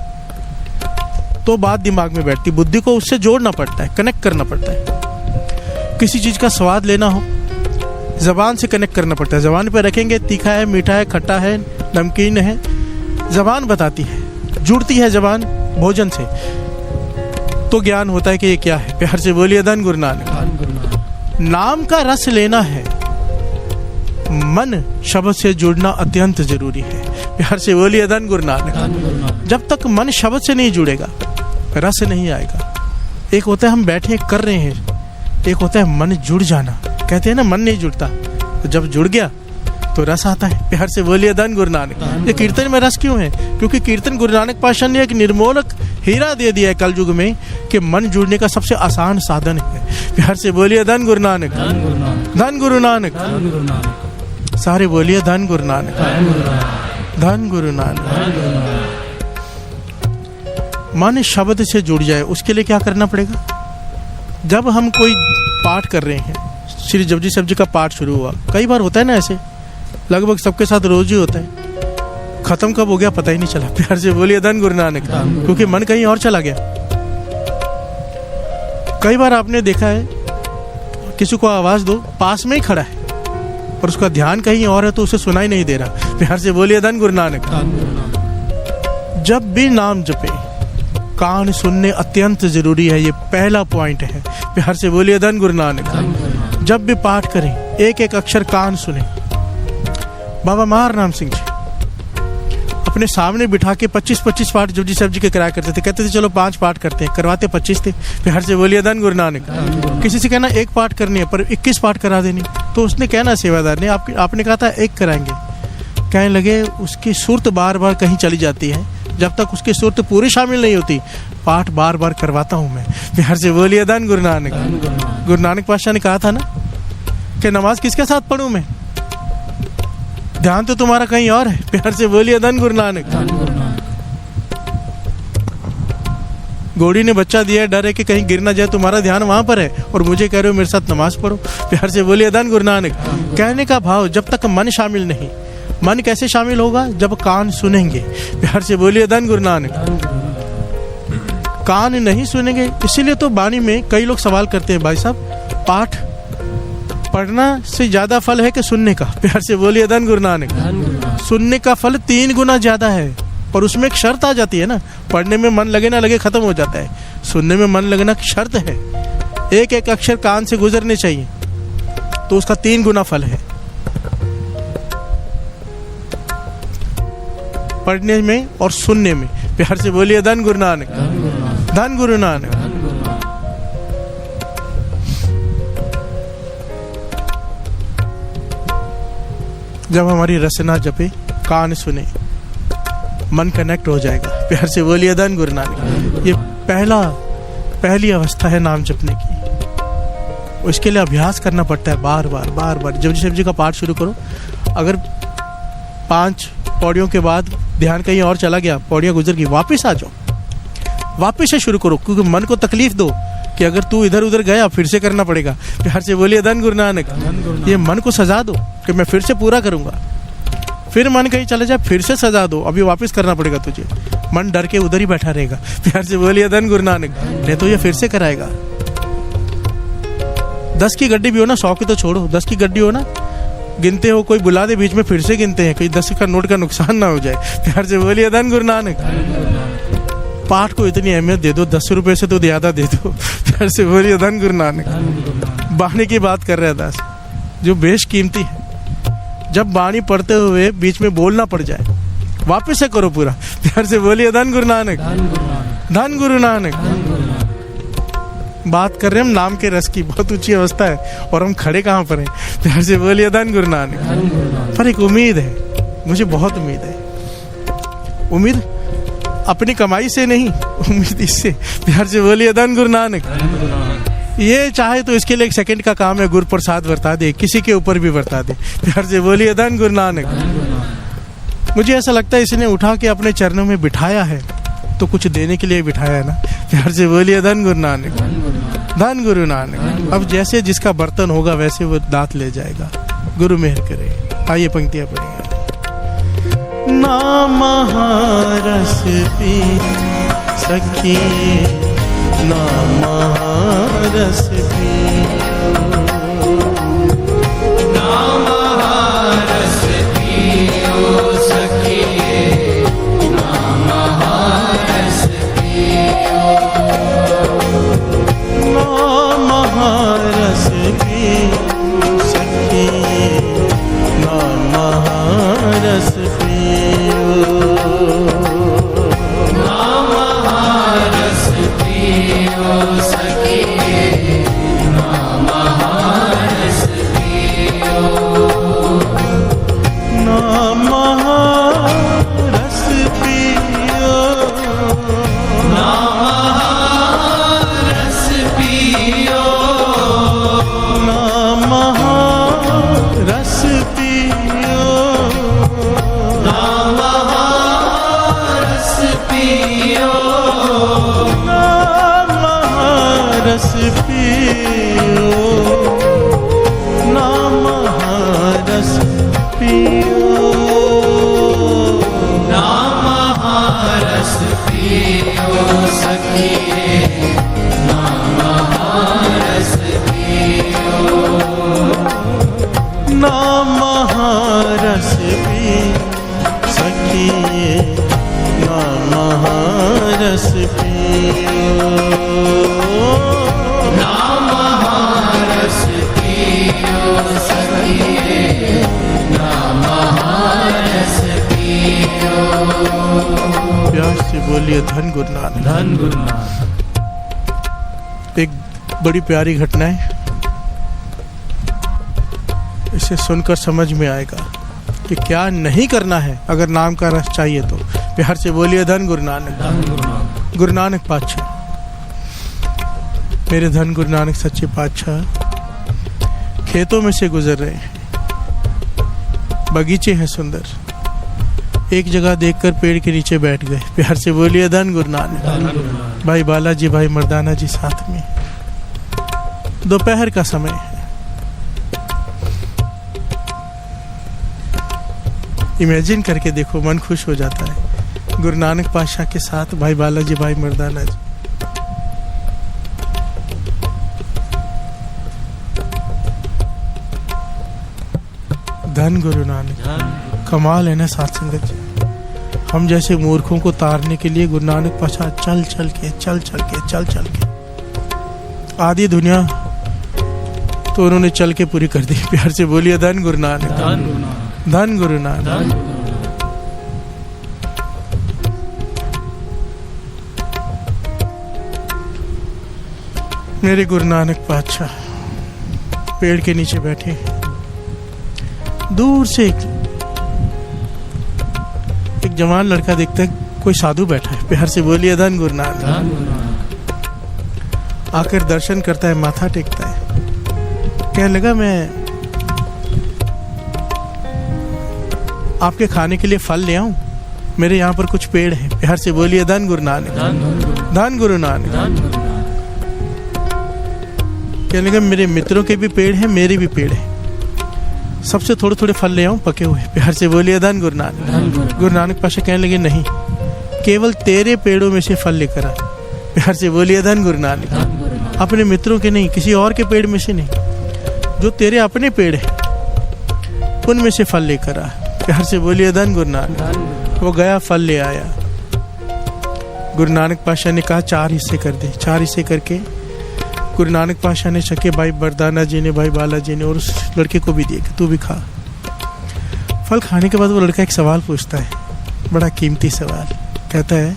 तो बात दिमाग में बैठती। बुद्धि को उससे जोड़ना पड़ता है, कनेक्ट करना पड़ता है। किसी चीज का स्वाद लेना हो, जबान से कनेक्ट करना पड़ता है। जबान पे रखेंगे, तीखा है, मीठा है, खट्टा है, नमकीन है, जबान बताती है, जुड़ती है जबान भोजन से, तो ज्ञान होता है कि ये क्या है। प्यार से बोलिए धन गुरु नानक। नाम का रस लेना है, मन शब्द से जुड़ना अत्यंत जरूरी है। प्यार से बोलिए धन गुरु नानक। जब तक मन शब्द से नहीं जुड़ेगा, रस नहीं आएगा। एक होता है हम बैठे कर रहे हैं, एक होता है मन जुड़ जाना। कहते हैं ना मन नहीं जुड़ता, तो जब जुड़ गया तो रस आता है। प्यार से बोलिए धन गुरु नानक। ये कीर्तन में रस क्यों है? क्योंकि कीर्तन गुरु नानक पातशाह ने एक निर्मोलक हीरा दे दिया है कलयुग में कि मन जुड़ने का सबसे आसान साधन है। प्यार से बोलिए धन गुरु नानक। धन गुरु नानक। सारे बोलिए धन गुरु नानक। धन गुरु नानक। मन शब्द से जुड़ जाए, उसके लिए क्या करना पड़ेगा? जब हम कोई पाठ कर रहे हैं, श्री जपजी साहब जी का पाठ शुरू हुआ, कई बार होता है ना ऐसे, लगभग सबके साथ रोज ही होता है, खत्म कब हो गया पता ही नहीं चला। प्यार से बोलिए धन गुरु नानक। क्योंकि मन कहीं और चला गया। कई बार आपने देखा है किसी को आवाज दो, पास में ही खड़ा है और उसका ध्यान कहीं और है तो उसे सुनाई नहीं दे रहा। प्यार से बोलिए धन गुरु नानक। जब भी नाम जपे, कान सुनने अत्यंत जरूरी है, ये पहला पॉइंट है। प्यार से बोलिए धन गुरु नानक। जब भी पाठ करें, एक एक अक्षर कान सुने। बाबा महार नाम सिंह जी अपने सामने बिठा के 25-25 पाठ जपजी साहब जी के कराया करते थे। कहते थे चलो 5 पाठ करते हैं, करवाते 25 थे। प्यार से बोलिए धन गुरु नानक। किसी से कहना 1 पाठ करनी है पर 21 पाठ करा देनी, तो उसने कहना सेवादार ने, आपने कहा था 1 कराएंगे। कहने लगे उसकी सुरत बार बार कहीं चली जाती है, जब तक उसकी सुरत पूरी शामिल नहीं होती पाठ बार बार करवाता हूँ मैं। प्यार से बोलिए धन गुरु नानक। गुरु नानक पातशाह ने कहा था ना कि नमाज किसके साथ पढ़ूं मैं, ध्यान तो तुम्हारा कहीं और है। प्यार से बोलिए धन गुरु नानक। घोड़ी ने बच्चा दिया है, डर है कि कहीं गिर ना जाए, तुम्हारा ध्यान वहां पर है और मुझे कह रहे हो मेरे साथ नमाज पढ़ो। प्यार से बोलिए धन गुरु नानक। कहने का भाव, जब तक मन शामिल नहीं, मन कैसे शामिल होगा? जब कान सुनेंगे। प्यार से बोलिए धन गुरु नानक। कान नहीं सुनेंगे, इसीलिए तो वाणी में कई लोग सवाल करते हैं, भाई साहब पाठ पढ़ना से ज्यादा फल है कि सुनने का? प्यार से बोलिए धन गुरु नानक। सुनने का फल 3 गुना ज्यादा है, और उसमें एक शर्त आ जाती है ना, पढ़ने में मन लगे ना लगे खत्म हो जाता है, सुनने में मन लगना शर्त है। एक एक अक्षर कान से गुजरने चाहिए, तो उसका 3 गुना फल है पढ़ने में और सुनने में। प्यार से बोलिए धन गुरु नानक। धन गुरु नानक। जब हमारी रसना जपे, कान सुने, मन कनेक्ट हो जाएगा। प्यार से बोलिए धन गुरु नानक। ये पहली अवस्था है नाम जपने की। उसके लिए अभ्यास करना पड़ता है बार बार। जपजी साहब जी का पाठ शुरू करो, अगर 5 पौड़ियों के बाद ध्यान कहीं और चला गया, पौड़ियां गुजर गई, वापस आ जाओ, वापस से शुरू करो, क्योंकि मन को तकलीफ दो कि अगर तू इधर उधर गया फिर से करना पड़ेगा। प्यार से बोलिए धन गुरु नानक। ये मन को सजा दो कि मैं फिर से पूरा करूंगा, फिर मन कहीं चले जाए, फिर से सजा दो, अभी वापस करना पड़ेगा तुझे, मन डर के उधर ही बैठा रहेगा। प्यार से बोलिए धन गुरु नानक। नहीं तो ये फिर से कराएगा। 10 की गड्डी भी हो ना, 100 की तो छोड़ो, 10 की गड्डी हो ना, गिनते हो, कोई बुला दे बीच में, फिर से गिनते हैं, कोई 10 का नोट का नुकसान ना हो जाए। प्यार से बोलिए धन गुरु नानक। पाठ को इतनी अहमियत दे दो, 10 रुपए से तो ज्यादा दे दो। प्यार से बोलिए धन गुरु नानक। बाणी की बात कर रहे हैं दास, जो बेशकीमती है। जब बाणी पढ़ते हुए बीच में बोलना पड़ जाए, वापस से करो पूरा। प्यार से बोलिए धन गुरु नानक, धन गुरु नानक। बात कर रहे हैं हम नाम के रस की, बहुत ऊंची अवस्था है, और हम खड़े कहाँ पर हैं। प्यार से बोलिए धन गुरु नानक। पर एक उम्मीद है, मुझे बहुत उम्मीद है। उम्मीद अपनी कमाई से नहीं, उम्मीद इससे। प्यार से बोलिए धन गुरु नानक। ये चाहे तो इसके लिए 1 सेकंड का काम है, गुरु प्रसाद बरता दे, किसी के ऊपर भी बरता दे। प्यार से बोलिए धन गुरु नानक। मुझे ऐसा लगता है इसने उठा के अपने चरणों में बिठाया है तो कुछ देने के लिए बिठाया है ना। प्यार से बोलिए धन गुरु नानक, धन गुरु नानक। अब जैसे जिसका बर्तन होगा वैसे वो दात ले जाएगा। गुरु मेहर करे। आइए पंक्तियां पढ़ेंगे। नाम रस पी सखी, नाम रस पियो, नाम रस पियो सखी, नाम रस पियो, नाम रस पी सखी, नाम रस पियो, नाम रस पियो सखी, नाम रस पियो, नाम रस पियो, नाम रस पियो, नाम रस पियो, नाम रस पियो, नाम रस पियो, नाम रस पियो, नाम रस पियो सखी, नाम रस पियो, नाम रस पी सखी, नाम रस पियो, नाम रस पियो सखी, नाम रस पियो। प्यार से बोलिए धन गुरु नानक। धन गुरु नानक। एक बड़ी प्यारी घटना है, इसे सुनकर समझ में आएगा कि क्या नहीं करना है अगर नाम का रस चाहिए तो। प्यार से बोलिए धन गुरु नानक। धन गुरु नानक। गुरु नानक पातशाह, मेरे धन गुरु नानक सच्चे पातशाह खेतों में से गुजर रहे हैं, बगीचे हैं सुंदर, एक जगह देखकर पेड़ के नीचे बैठ गए। प्यार से बोलिए धन गुरु नानक। धन गुरु नानक। भाई बालाजी, भाई मर्दाना जी साथ में। दोपहर का समय है, इमेजिन करके देखो, मन खुश हो जाता है। गुरु नानक पातशाह के साथ भाई बालाजी, भाई मर्दाना जी। धन गुरु नानक। कमाल है ना साथ संगत जी। हम जैसे मूर्खों को तारने के लिए गुरु नानक पातशाह चल चल के आधी दुनिया तो उन्होंने चल के पूरी कर दी। प्यार से बोलिए धन गुरु नानक। धन गुरु नानक। धन गुरु नानक। धन गुरु नानक। मेरे गुरु नानक पातशाह पेड़ के नीचे बैठे, दूर से एक जवान लड़का देखता है, कोई साधु बैठा है। प्यार से बोलिए धन गुरु नानक। धन गुरु नानक। आकर दर्शन करता है, माथा टेकता है, कहने लगा मैं आपके खाने के लिए फल ले आऊं, मेरे यहाँ पर कुछ पेड़ हैं। प्यार से बोलिए धन गुरु नानक। धन गुरु नानक। धन गुरु नानक। कहने लगा मेरे मित्रों के भी पेड़ हैं, मेरे भी पेड़ हैं, सबसे थोड़े थोड़े फल ले आऊं पके हुए। प्यार से बोलिए धन गुरु नानक। गुरु नानक पाशा कहने लगे नहीं, केवल तेरे पेड़ों में से फल लेकर आ। प्यार से बोलिए धन गुरु नानक। अपने मित्रों के नहीं, किसी और के पेड़ में से नहीं, जो तेरे अपने पेड़ है उनमें से फल लेकर आ। प्यार से बोलिए धन गुरु नानक। वो गया, फल ले आया। गुरु नानक पाशा ने कहा 4 हिस्से कर दे। 4 हिस्से करके गुरु नानक पाशा ने छके भाई बरदाना जी ने, भाई बालाजी ने और उस लड़के को भी दिए कि तू भी खा। फल खाने के बाद वो लड़का एक सवाल पूछता है, बड़ा कीमती सवाल। कहता है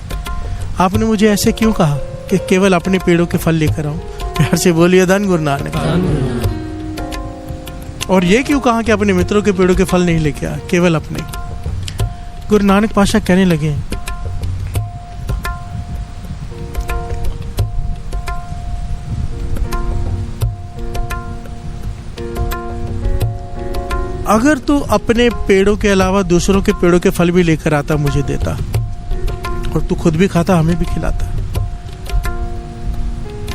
आपने मुझे ऐसे क्यों कहा कि केवल अपने पेड़ों के फल लेकर आऊं? प्यार से बोलिए धन गुरु नानक। और ये क्यों कहा कि अपने मित्रों के पेड़ों के फल नहीं लेके आ, केवल अपने? गुरु नानक पाशा कहने लगे अगर तू अपने पेड़ों के अलावा दूसरों के पेड़ों के फल भी लेकर आता, मुझे देता और तू खुद भी खाता, हमें भी खिलाता,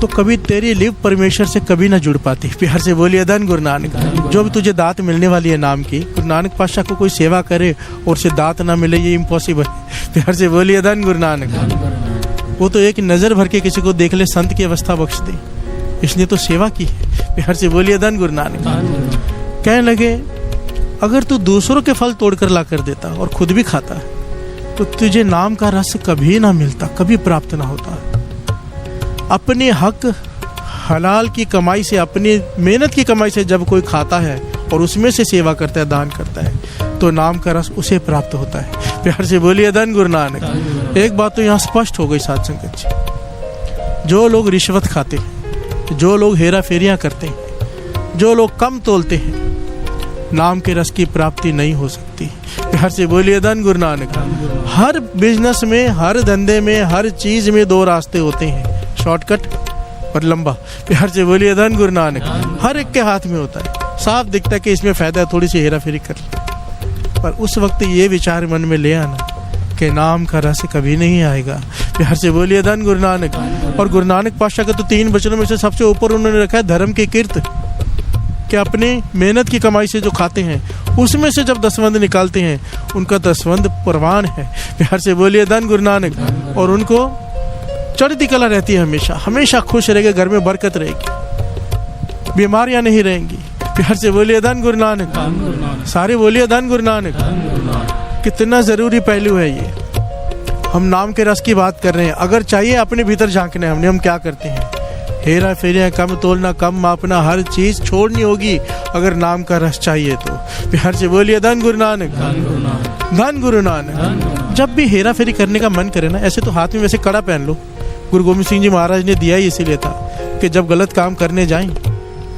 तो कभी तेरी लिव परमेश्वर से कभी ना जुड़ पाती। प्यार से बोलिए धन गुरु नानक। जो भी तुझे दात मिलने वाली है नाम की, गुरु नानक पातशाह को कोई सेवा करे और उसे दात ना मिले, ये इम्पॉसिबल है। प्यार से बोलिए धन गुरु नानक। वो तो एक नजर भर के किसी को देख ले, संत की अवस्था बख्श दे, इसने तो सेवा की है। प्यार से बोलिए धन गुरु नानक। कहने लगे अगर तू दूसरों के फल तोड़कर ला कर देता और खुद भी खाता तो तुझे नाम का रस कभी ना मिलता, कभी प्राप्त ना होता। अपने हक हलाल की कमाई से, अपनी मेहनत की कमाई से जब कोई खाता है और उसमें से सेवा करता है, दान करता है, तो नाम का रस उसे प्राप्त होता है। प्यार से बोलिए धन गुरु नानक। एक बात तो यहाँ स्पष्ट हो गई साध संगत जी, जो लोग रिश्वत खाते हैं, जो लोग हेरा फेरियां करते हैं, जो लोग कम तोलते हैं, नाम के रस की प्राप्ति नहीं हो सकती। प्यार से बोलिए धन गुरु नानक। हर बिजनेस में, हर धंधे में, हर चीज में 2 रास्ते होते हैं, शॉर्टकट और लंबा। प्यार से बोलिए धन गुरु नानक। हर एक के हाथ में होता है, साफ दिखता है कि इसमें फायदा है, थोड़ी सी हेरा फेरी कर ले, पर उस वक्त ये विचार मन में ले आना कि नाम का रस कभी नहीं आएगा। प्यार से बोलिए धन गुरु नानक। और गुरु नानक पातशाह का तो 3 वचनों में से सबसे ऊपर उन्होंने रखा है धर्म की कीर्त, कि अपने मेहनत की कमाई से जो खाते हैं उसमें से जब दसवंध निकालते हैं, उनका दसवंध परवान है। प्यार से बोलिए धन गुरु नानक। और उनको चढ़ती कला रहती है, हमेशा हमेशा खुश रहेंगे, घर में बरकत रहेगी, बीमारियां नहीं रहेंगी। प्यार से बोलिए धन गुरु नानक। सारे बोलिए धन गुरु नानक। कितना जरूरी पहलू है ये। हम नाम के रस की बात कर रहे हैं, अगर चाहिए अपने भीतर झांकना है, हम क्या करते हैं, हेरा फेरियां, कम तोलना, कम मापना, हर चीज छोड़नी होगी अगर नाम का रस चाहिए तो। प्यार से बोलिए धन गुरु नानक। धन गुरु नानक। जब भी हेरा फेरी करने का मन करे ना, ऐसे तो हाथ में वैसे कड़ा पहन लो, गुरु गोविंद सिंह जी महाराज ने दिया ही इसीलिए था कि जब गलत काम करने जाएं,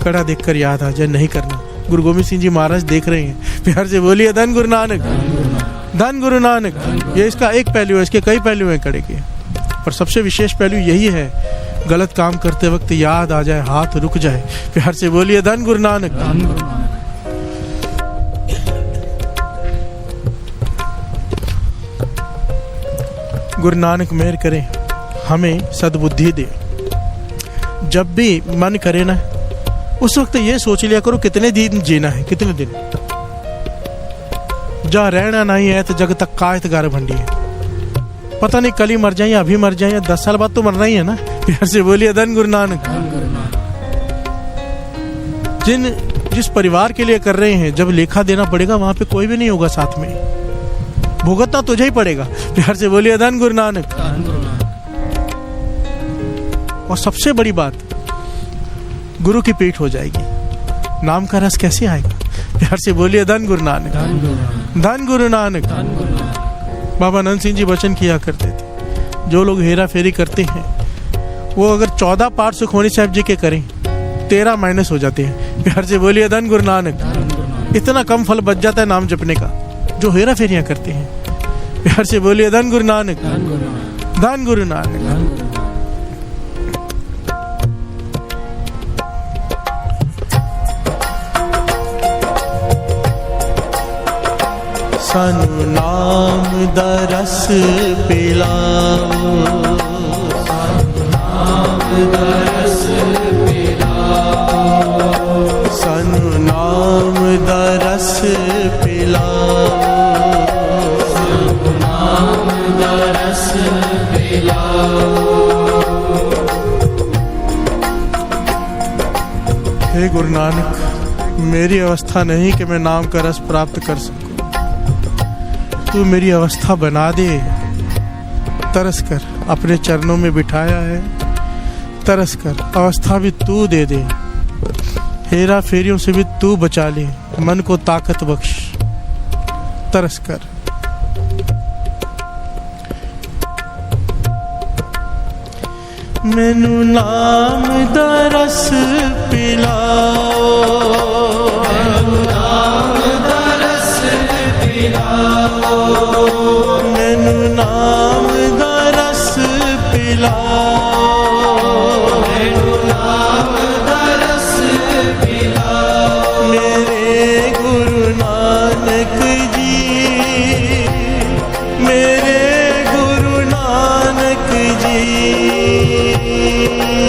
कड़ा देखकर याद आ जाए, नहीं करना। गुरु गोविंद सिंह जी महाराज देख रहे हैं। प्यार से बोलिए धन गुरु नानक। धन गुरु नानक। ये इसका एक पहलू है, इसके कई पहलू हैं कड़े के, पर सबसे विशेष पहलू यही है, गलत काम करते वक्त याद आ जाए, हाथ रुक जाए। प्यार से बोलिए धन गुरु नानक। गुरु नानक मेहर करें, हमें सद्बुद्धि दे। जब भी मन करे ना, उस वक्त ये सोच लिया करो कितने दिन जीना है, कितने दिन। जा रहना नहीं है तो जग तक कायत गार भंडी है, पता नहीं कल ही मर जाए या अभी मर जाए या 10 साल बाद तो मरना ही है ना। प्यार से बोलिए धन गुरु नानक। जिस परिवार के लिए कर रहे हैं, जब लेखा देना पड़ेगा वहां पे कोई भी नहीं होगा साथ में, भुगतना तुझे ही पड़ेगा। प्यार से बोलिए धन गुरु नानक। और सबसे बड़ी बात, गुरु की पीठ हो जाएगी, नाम का रस कैसे आएगा? प्यार से बोलिए धन गुरु नानक। धन गुरु नानक। बाबा नंद सिंह जी वचन किया करते थे, जो लोग हेरा फेरी करते हैं वो अगर 14 पाठ सुखमनी साहिब जी के करें, 13 माइनस हो जाते हैं। प्यार से बोलिए धन गुरु नानक। इतना कम फल बच जाता है नाम जपने का, जो हेरा फेरियां करते हैं। प्यार से बोलिए धन गुरु नानक। धन गुरु नानक। सनु नाम दरस पिलाओ, नाम दरस पिलाओ, सनु नाम दरस गुरु नानक, मेरी अवस्था नहीं कि मैं नाम का रस प्राप्त कर सकूं। तू मेरी अवस्था बना दे, तरस कर। अपने चरणों में बिठाया है, तरस कर। अवस्था भी तू दे दे, हेरा फेरियों से भी तू बचा ले। मन को ताकत बख्श, तरस कर। मैनू नाम दा रस पिलाओ, मैनू नाम दा रस पिलाओ, मैनू नाम दा रस पिलाओ, मैनू नाम दा रस पिलाओ। मेरे गुरु नानक जी, मेरे गुरु नानक जी,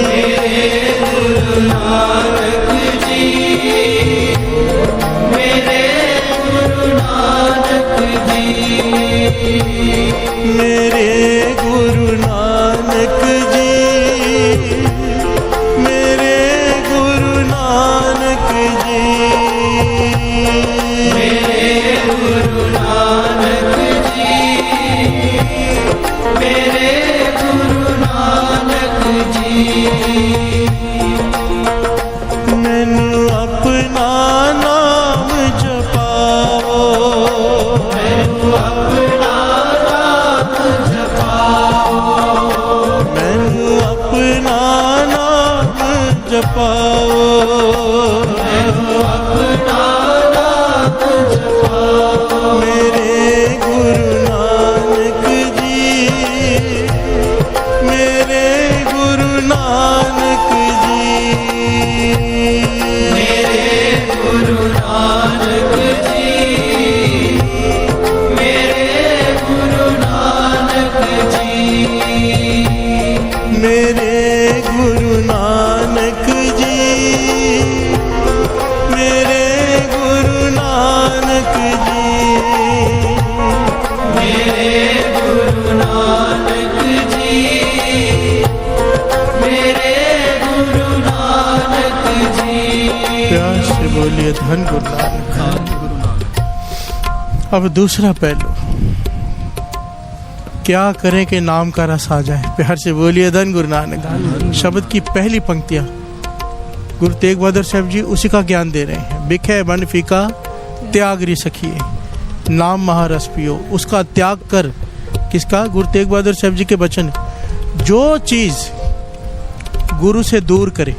मेरे गुरु नानक जी, मेरे गुरु नानक जी, मेरे गुरु नानक जी, मेरे गुरु नानक जी। मैनू अपना नाम जपाओ, मैनू अपना जपाओ, अपना नाम जपाओ। मेरे गुरु नानक जी, मेरे गुरु नानक जी, मेरे गुरु नानक जी, मेरे गुरु नानक जी, मेरे गुरु नानक जी, मेरे गुरु नानक जी, मेरे गुरु नानक जी, मेरे गुरु नानक जी। प्यार से बोलिए धन गुरु नानक। अब दूसरा पहलू, क्या करें कि नाम का रस आ जाए। प्यार से बोलिए धन गुरु नानक। शब्द की पहली पंक्तियां गुरु तेग बहादुर साहब जी उसी का ज्ञान दे रहे हैं। बिखे बन फीका त्याग रि सखिए, नाम महारस पियो। उसका त्याग कर, किसका? गुरु तेग बहादुर साहब जी के वचन। जो चीज गुरु से दूर करे,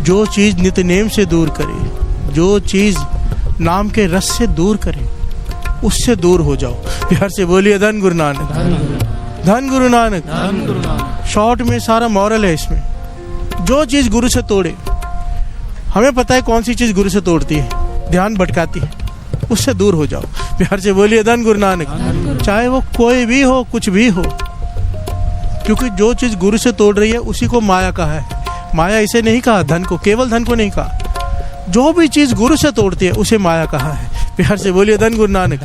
जो चीज नित्यनेम से दूर करे, जो चीज नाम के रस से दूर करे, उससे दूर हो जाओ। प्यार से बोलिए धन गुरु नानक, धन गुरु नानक। शॉर्ट में सारा मॉरल है इसमें। जो चीज गुरु से तोड़े, हमें पता है कौन सी चीज गुरु से तोड़ती है, ध्यान भटकाती है, उससे दूर हो जाओ। प्यार से बोलिए धन गुरु नानक। चाहे वो कोई भी हो, कुछ भी हो, क्योंकि जो चीज गुरु से तोड़ रही है उसी को माया कहा है। माया इसे नहीं कहा धन को, केवल धन को नहीं कहा। जो भी चीज गुरु से तोड़ती है उसे माया कहा है। प्यार से बोलिए धन गुरु नानक।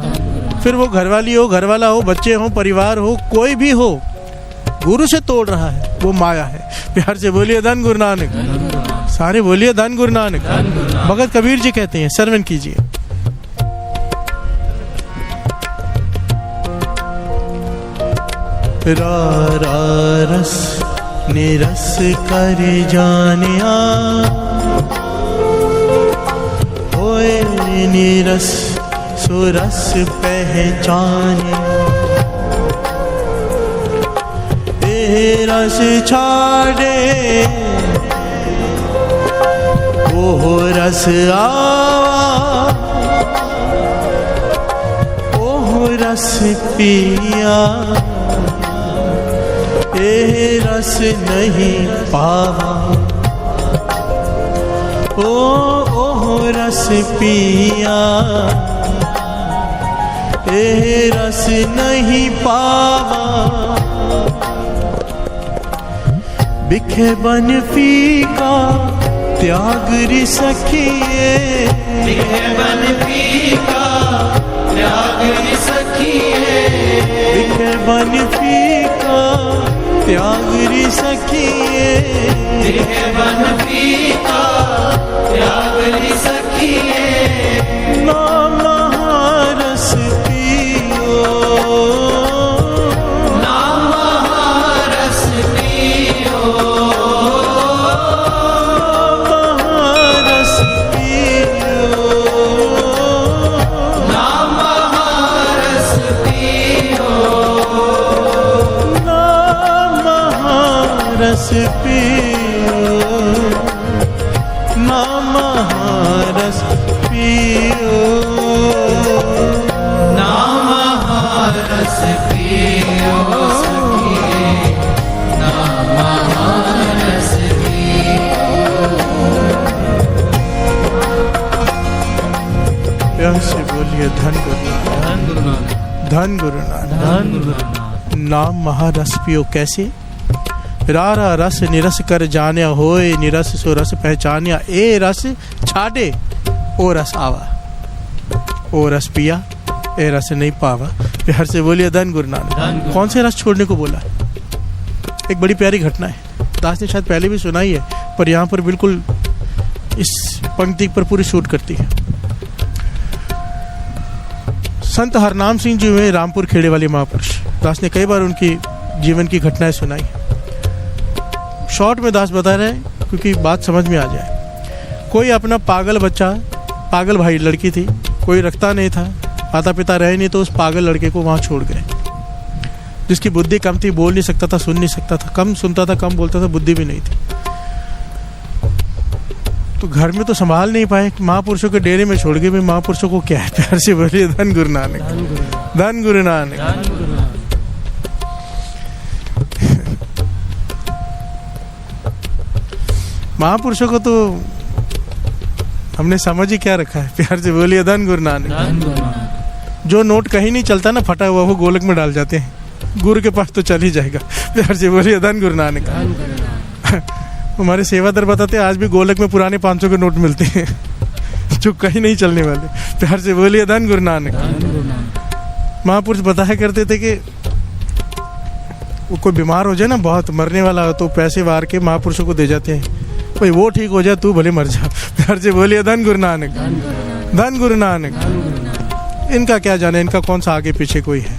फिर वो घरवाली हो, घरवाला हो, बच्चे हो, परिवार हो, कोई भी हो, गुरु से तोड़ रहा है वो माया है। प्यार से बोलिए धन गुरु नानक। सारे बोलिए धन गुरु नानक। भगत कबीर जी कहते हैं, श्रवण कीजिए। रा रस निरस कर जानिया, होए निरस सुरस पहचाने। रस छाड़े वो रस आवा, वो रस पिया, ए रस नहीं पावा। ओ रस पिया, ए रस नहीं पावा। बिखे बन फीका त्याग रि सखिए, बिखे बन फीका त्याग रि सखिए, बिखे बन फीका त्यागरी सखिए देह बन फीका त्यागरी सखिए नाम महारस पियो नाम महारस पियो महारस पियो नाम महारस पियो नाम महारस पियो नाम महारस पियो नाम महारस पियो सखिए नाम महारस प्यार से बोलिए धन गुरु नानक धन गुरु नानक नाम महारस पियो कैसे रारा रस निरस कर जान्या होए निरस सो रस पहचान्या ए रस छाडे ओ रस आवा ओ रस पिया ए रस नहीं पावा प्यार से बोलिए धन गुरु नानक कौन से रस छोड़ने को बोला एक बड़ी प्यारी घटना है दास ने शायद पहले भी सुनाई है पर यहाँ पर बिल्कुल इस पंक्ति पर पूरी शूट करती है संत हरनाम सिंह जी हुए रामपुर खेड़े वाले महापुरुष दास ने कई बार उनकी जीवन की घटनाएं सुनाई शॉर्ट में दास बता रहे हैं क्योंकि बात समझ में आ जाए कोई अपना पागल बच्चा पागल भाई लड़की थी कोई रखता नहीं था माता पिता रहे नहीं तो उस पागल लड़के को वहाँ छोड़ गए जिसकी बुद्धि कम थी बोल नहीं सकता था सुन नहीं सकता था कम सुनता था कम बोलता था बुद्धि भी नहीं थी तो घर में तो संभाल नहीं पाए महापुरुषों के डेरे में छोड़ गए भाई महापुरुषों को क्या है प्यार से बोलिए धन गुरु नानक धन गुरु नानक महापुरुषों को तो हमने समझ ही क्या रखा है प्यार से बोलिए धन गुरु नानक जो नोट कहीं नहीं चलता ना फटा हुआ वो गोलक में डाल जाते हैं गुरु के पास तो चल ही जाएगा प्यार से बोलिए धन गुरु नानक हमारे सेवादार बताते हैं आज भी गोलक में पुराने 500 के नोट मिलते हैं जो कहीं नहीं चलने वाले प्यार से बोलिए धन गुरु नानक महापुरुष बताया करते थे कि वो कोई बीमार हो जाए ना बहुत मरने वाला हो तो पैसे वार के महापुरुषों को दे जाते हैं भाई वो ठीक हो जाए तू भले मर जा प्यार से बोलिए धन गुरु नानक धन गुरु नानक इनका क्या जाने इनका कौन सा आगे पीछे कोई है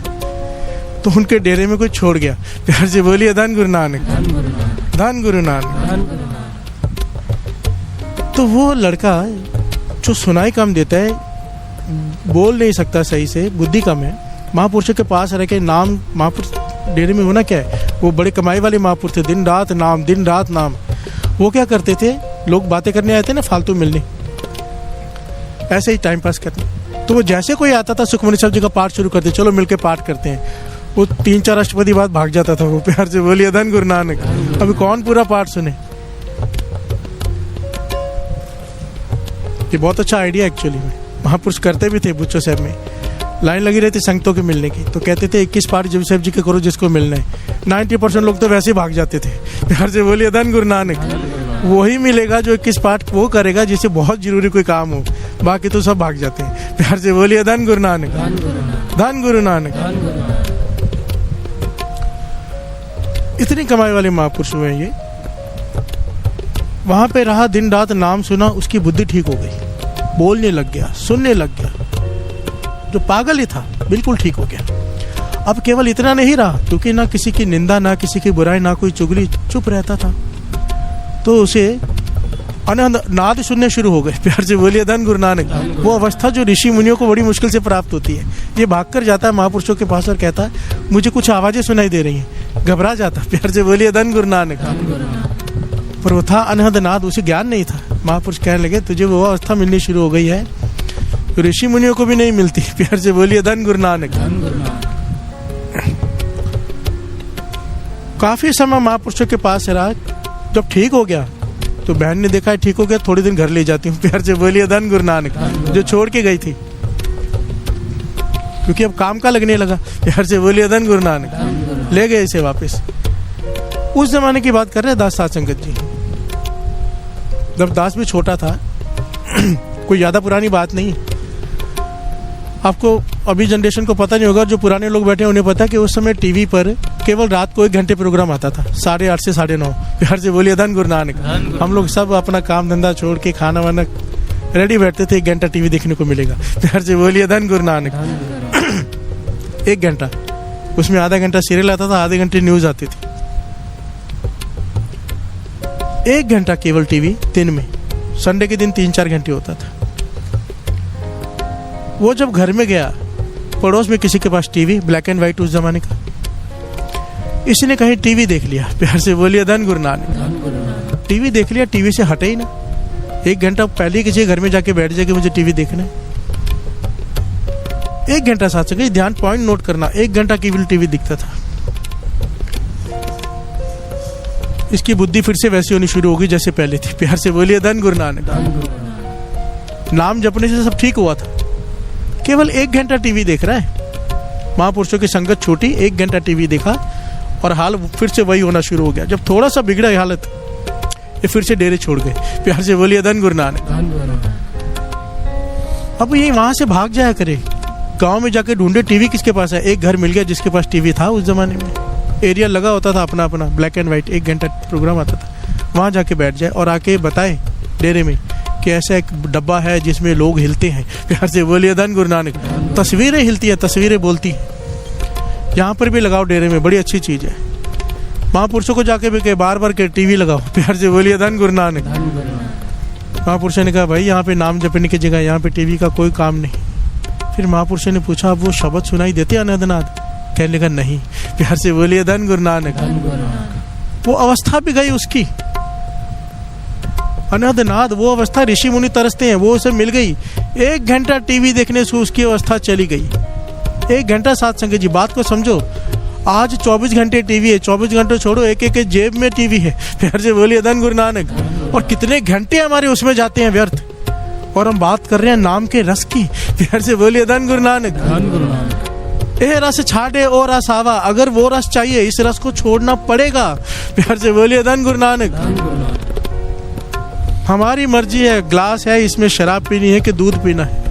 तो उनके डेरे में कोई छोड़ गया प्यार से बोलिए धन गुरु नानक धन गुरु नानक तो वो लड़का जो सुनाई कम देता है बोल नहीं सकता सही से बुद्धि कम है महापुरुषों के पास रह के नाम महापुरुष डेरे में होना क्या है वो बड़े कमाई वाले महापुरुष थे दिन रात नाम वो क्या करते थे लोग बातें करने आए थे ना फालतू मिलने ऐसे ही टाइम पास करने तो वो जैसे कोई आता था सुखमनी साहब जी का पाठ शुरू करते चलो मिलके पाठ करते हैं वो 3-4 अष्टपदी बाद भाग जाता था वो प्यार से बोलिए धन गुरु नानक अभी कौन पूरा पाठ सुने ये बहुत अच्छा आइडिया एक्चुअली में महापुरुष करते भी थे बुच्चो साहब में लाइन लगी रहती संगतों के मिलने की तो कहते थे 21 पाठ जब साहब जी के करो जिसको मिलना है 90% लोग तो वैसे ही भाग जाते थे प्यार से बोलिए धन गुरु नानक वही मिलेगा जो 21 पाठ वो करेगा जिसे बहुत जरूरी कोई काम हो बाकी तो सब भाग जाते हैं प्यार से बोलिए धन गुरु नानक धन गुरु नानक इतनी कमाई वाले महापुरुष हुए ये वहां पे रहा दिन रात नाम सुना उसकी बुद्धि ठीक हो गई बोलने लग गया सुनने लग गया जो पागल ही था बिल्कुल ठीक हो गया अब केवल इतना नहीं रहा क्योंकि ना किसी की निंदा ना किसी की बुराई ना कोई चुगली चुप रहता था तो उसे अनंत नाद सुनने शुरू हो गए प्यार से बोलिए धन गुरु नानक वो अवस्था जो ऋषि मुनियों को बड़ी मुश्किल से प्राप्त होती है ये भागकर जाता है महापुरुषों के पास और कहता है मुझे कुछ आवाजें सुनाई दे रही हैं घबरा जाता प्यार से बोलिए धन गुरु नानक पर वो था अनहद नाद उसे ज्ञान नहीं था महापुरुष कहने लगे तुझे वो अवस्था मिलनी शुरू हो गई है तो ऋषि मुनियों को भी नहीं मिलती प्यार से बोलिए धन गुरु नानक काफी समय महापुरुषों के पास रहा जब ठीक हो गया तो बहन ने देखा ठीक हो गया थोड़ी दिन घर ले जाती हूँ प्यार से बोलिए धन गुरु नानक जो छोड़ के गई थी क्योंकि अब काम का लगने लगा प्यार से बोलिए धन गुरु नानक ले गए इसे वापस उस जमाने की बात कर रहे हैं दास साध संगत जी जब दास भी छोटा था कोई ज्यादा पुरानी बात नहीं आपको अभी जनरेशन को पता नहीं होगा जो पुराने लोग बैठे हैं उन्हें पता है कि उस समय टीवी पर केवल रात को 1 घंटे प्रोग्राम आता था, 8:30 से 9:30। प्यार से बोलिए धन गुरु नानक। हम लोग सब अपना काम धंधा छोड़ के खाना वाना रेडी बैठते थे, 1 घंटा टीवी देखने को मिलेगा। प्यार से बोलिए धन गुरु नानक। 1 घंटा, उसमें आधा घंटा सीरियल आता था, आधे घंटे न्यूज आती थी। 1 घंटा केवल टीवी दिन में, संडे के दिन 3-4 घंटे होता था। वो जब घर में गया, पड़ोस में किसी के पास टीवी, ब्लैक एंड व्हाइट उस जमाने का, इसने कहीं टीवी देख लिया। प्यार से बोलिए धन गुरु नानक। टीवी देख लिया, टीवी से हटे ही ना। 1 घंटा पहले किसी घर में जाके बैठ जाए कि मुझे टीवी देखना है। 1 घंटा साथ संग ध्यान पॉइंट नोट करना, 1 घंटा केवल टीवी दिखता था। इसकी बुद्धि फिर से वैसी होनी शुरू होगी जैसे पहले थी। प्यार से बोलिए धन गुरु नानक। नाम जपने से सब ठीक हुआ था। केवल 1 घंटा टीवी देख रहा है, महापुरुषों की संगत छूटी, 1 घंटा टीवी देखा और हाल फिर से वही होना शुरू हो गया। जब थोड़ा सा बिगड़ा हालत, ये फिर से डेरे छोड़ गए। प्यार से बोलिए धन गुरु नानक। अब ये वहां से भाग जाया करे, गांव में जाके ढूंढे टीवी किसके पास है। एक घर मिल गया जिसके पास टीवी था उस जमाने में, एरिया लगा होता था अपना अपना, ब्लैक एंड व्हाइट, 1 घंटा प्रोग्राम आता था। वहां जाके बैठ जाए और आके बताए डेरे में कि ऐसा एक डब्बा है जिसमें लोग हिलते हैं। प्यार से बोलिए धन गुरु नानक। तस्वीरें हिलती है, तस्वीरें बोलती हैं। यहाँ पर भी लगाओ डेरे में, बड़ी अच्छी चीज है। महापुरुषों को जाके भी कहे बार बार के टीवी लगाओ। प्यार से बोलिए धन गुरु नानक। महापुरुषों ने कहा भाई यहाँ पे नाम जपने की जगह यहाँ पे टीवी का कोई काम नहीं। फिर महापुरुषों ने पूछा अब वो शब्द सुनाई देते अनहदनाद? कहने लगा नहीं। प्यार से बोलिए धन गुरु नानक। वो अवस्था भी गई उसकी, अनहदनाद, वो अवस्था ऋषि मुनि तरसते हैं, वो उसे मिल गई। 1 घंटा टीवी देखने से उसकी अवस्था चली गई। 1 घंटा साथ संगत जी, बात को समझो। आज 24 घंटे टीवी है, 24 घंटे छोड़ो, एक एक जेब में टीवी है। प्यार से बोलिए धन गुरु नानक। और कितने घंटे हमारे उसमें जाते हैं व्यर्थ, और हम बात कर रहे हैं नाम के रस की। प्यार से बोलिए धन गुरु नानक। ए रस छाड़े और रस आवा, अगर वो रस चाहिए इस रस को छोड़ना पड़ेगा। प्यार से बोलिए धन गुरु नानक। हमारी मर्जी है, ग्लास है, इसमें शराब पीनी है कि दूध पीना है।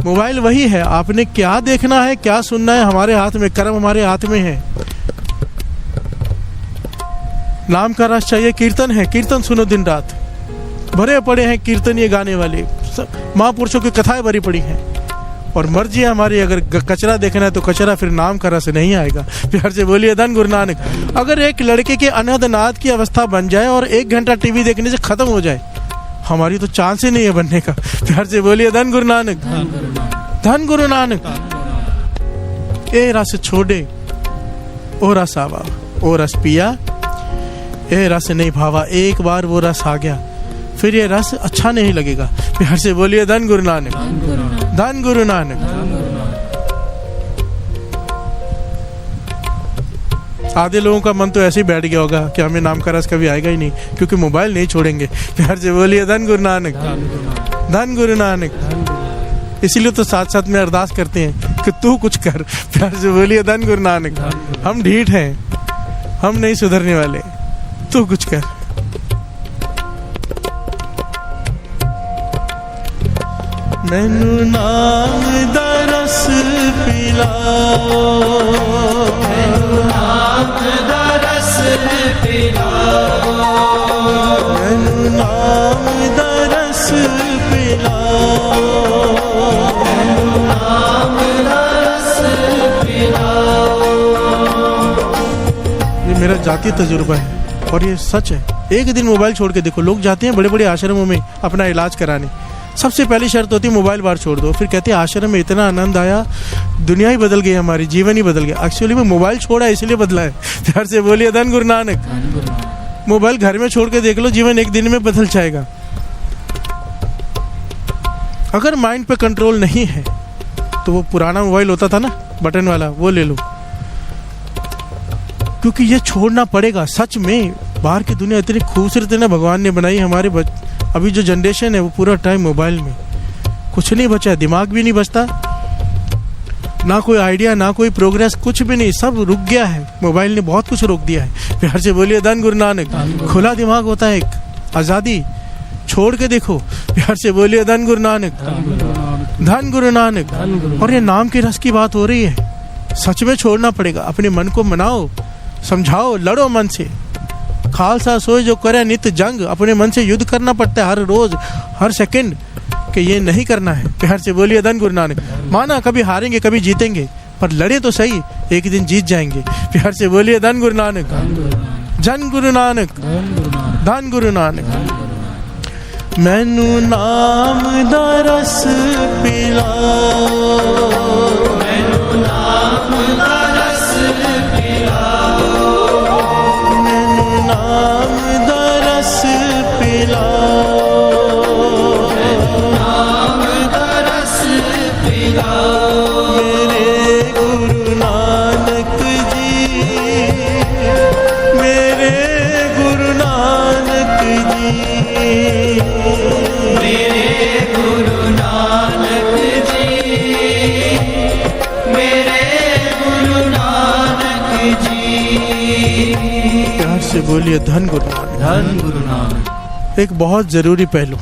मोबाइल वही है, आपने क्या देखना है क्या सुनना है हमारे हाथ में, कर्म हमारे हाथ में है। नाम का रस चाहिए, कीर्तन है, कीर्तन सुनो दिन रात। भरे पड़े हैं कीर्तन ये गाने वाले, महापुरुषों की कथाएं भरी पड़ी हैं। और मर्जी है हमारी, अगर कचरा देखना है तो कचरा, फिर नाम का रस नहीं आएगा। प्यार से बोलिए धन गुरु नानक। अगर एक लड़के के अनहदनाद की अवस्था बन जाए और 1 घंटा टीवी देखने से खत्म हो जाए, हमारी तो चांस ही नहीं है बनने का। प्यार से बोलिए धन गुरु नानक। धन गुरु नानक। ए रस छोड़े ओ रस आवा, ओ रस पिया ए रस नहीं भावा। एक बार वो रस आ गया फिर ये रस अच्छा नहीं लगेगा। प्यार से बोलिए धन गुरु नानक। धन गुरु नानक। आधे लोगों का मन तो ऐसे ही बैठ गया होगा कि हमें नाम का रस कभी आएगा ही नहीं, क्योंकि मोबाइल नहीं छोड़ेंगे। प्यार से बोलिए धन गुरु नानक। धन गुरु नानक। इसीलिए तो साथ साथ में अरदास करते हैं कि तू कुछ कर। प्यार से बोलिए धन गुरु नानक। हम ढीठ हैं, हम नहीं सुधरने वाले, तू कुछ कर। मैनू नाम दा रस पिलाओ, मैनू नाम दा रस पिलाओ, मैनू नाम दा रस पिलाओ, मैनू नाम दा रस पिलाओ। ये मेरा जाती तजुर्बा है और ये सच है। एक दिन मोबाइल छोड़ के देखो, लोग जाते हैं बड़े बड़े आश्रमों में अपना इलाज कराने। सबसे पहली शर्त होती है मोबाइल बाहर छोड़ दो, फिर कहते हैं आश्रम में इतना आनंद आया, दुनिया ही बदल गई, हमारी जीवन ही बदल गया। एक्चुअली में मोबाइल छोड़ा है इसलिए बदला है। प्यार से बोलिए धन गुरु नानक। मोबाइल घर में छोड़ के देख लो, जीवन एक दिन में बदल जाएगा। अगर माइंड पे कंट्रोल नहीं है तो वो पुराना मोबाइल होता था ना बटन वाला, वो ले लो, क्योंकि ये छोड़ना पड़ेगा। सच में बाहर की दुनिया इतनी खूबसूरत है ना, भगवान ने बनाई। हमारे अभी जो जनरेशन है वो पूरा टाइम मोबाइल में, कुछ नहीं बचा, दिमाग भी नहीं बचता, ना कोई आइडिया, ना कोई प्रोग्रेस, कुछ भी नहीं, सब रुक गया है। मोबाइल ने बहुत कुछ रोक दिया है। प्यार से बोलिए धन गुरु नानक। खुला दिमाग होता है, एक आज़ादी, छोड़ के देखो। प्यार से बोलिए धन गुरु नानक। धन गुरु नानक। और ये नाम के रस की बात हो रही है। सच में छोड़ना पड़ेगा। अपने मन को मनाओ, समझाओ, लड़ो मन से। खालसा सोए जो करे नित्य जंग, अपने मन से युद्ध करना पड़ता है हर रोज हर सेकंड कि ये नहीं करना है। प्यार से बोलिए धन गुरु नानक। माना कभी हारेंगे कभी जीतेंगे, पर लड़े तो सही, एक दिन जीत जाएंगे। प्यार से बोलिए धन गुरु नानक, धन गुरु नानक, धन गुरु नानक। मैनू नाम दा रस पिलाओ, मैनू नाम दा रस पिलाओ, मैनू नाम दा रस पिलाओ, मैनू नाम दा रस पिलाओ। मेरे गुरु नानक जी, मेरे गुरु नानक जी, मेरे गुरु नानक जी, मेरे गुरु नानक जी। प्यार से बोलिए धन गुरु नानक, धन गुरु नानक। एक बहुत जरूरी पहलू।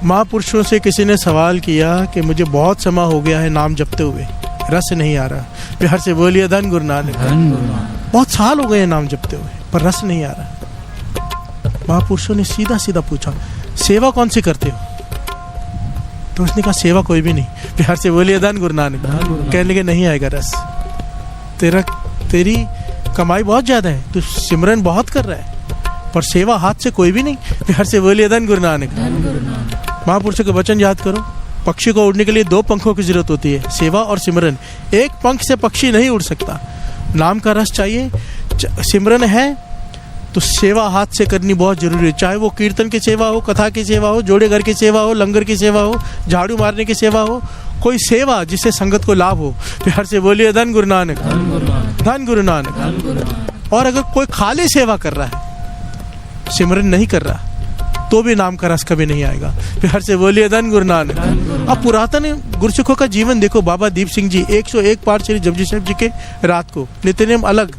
महापुरुषों से किसी ने सवाल किया कि मुझे बहुत समय हो गया है नाम जपते हुए, रस नहीं आ रहा। प्यार से बोलिए धन गुरु नानक, धन गुरु नानक। बहुत साल हो गए हैं नाम जपते हुए पर रस नहीं आ रहा। महापुरुषों ने सीधा सीधा पूछा, सेवा कौन सी करते हो? तो उसने कहा सेवा कोई भी नहीं। प्यार से बोलिए धन गुरु नानक। कहने लगे नहीं आएगा रस, तेरी कमाई बहुत ज्यादा है, तू सिमरन बहुत कर रहा है, पर सेवा हाथ से कोई भी नहीं। प्यार से बोलिए धन गुरु नानक। महापुरुषों के वचन याद करो। पक्षी को उड़ने के लिए 2 पंखों की जरूरत होती है, सेवा और सिमरन। एक पंख से पक्षी नहीं उड़ सकता। नाम का रस चाहिए, सिमरन है तो सेवा हाथ से करनी बहुत जरूरी है। चाहे वो कीर्तन की सेवा हो, कथा की सेवा हो, जोड़े घर की सेवा हो, लंगर की सेवा हो, झाड़ू मारने की सेवा हो, कोई सेवा जिससे संगत को लाभ हो। प्यार से बोलिए धन गुरु नानक, धन गुरु नानक। और अगर कोई खाली सेवा कर रहा है, सिमरन नहीं कर रहा, तो भी नाम का रस कभी नहीं आएगा। प्यार से बोलिए धन गुरु नानक। अब पुरातन गुरसिखों का जीवन देखो। बाबा दीप सिंह जी 101 पाठ श्री जपजी साहिब जी के रात को, नित्यनेम अलग।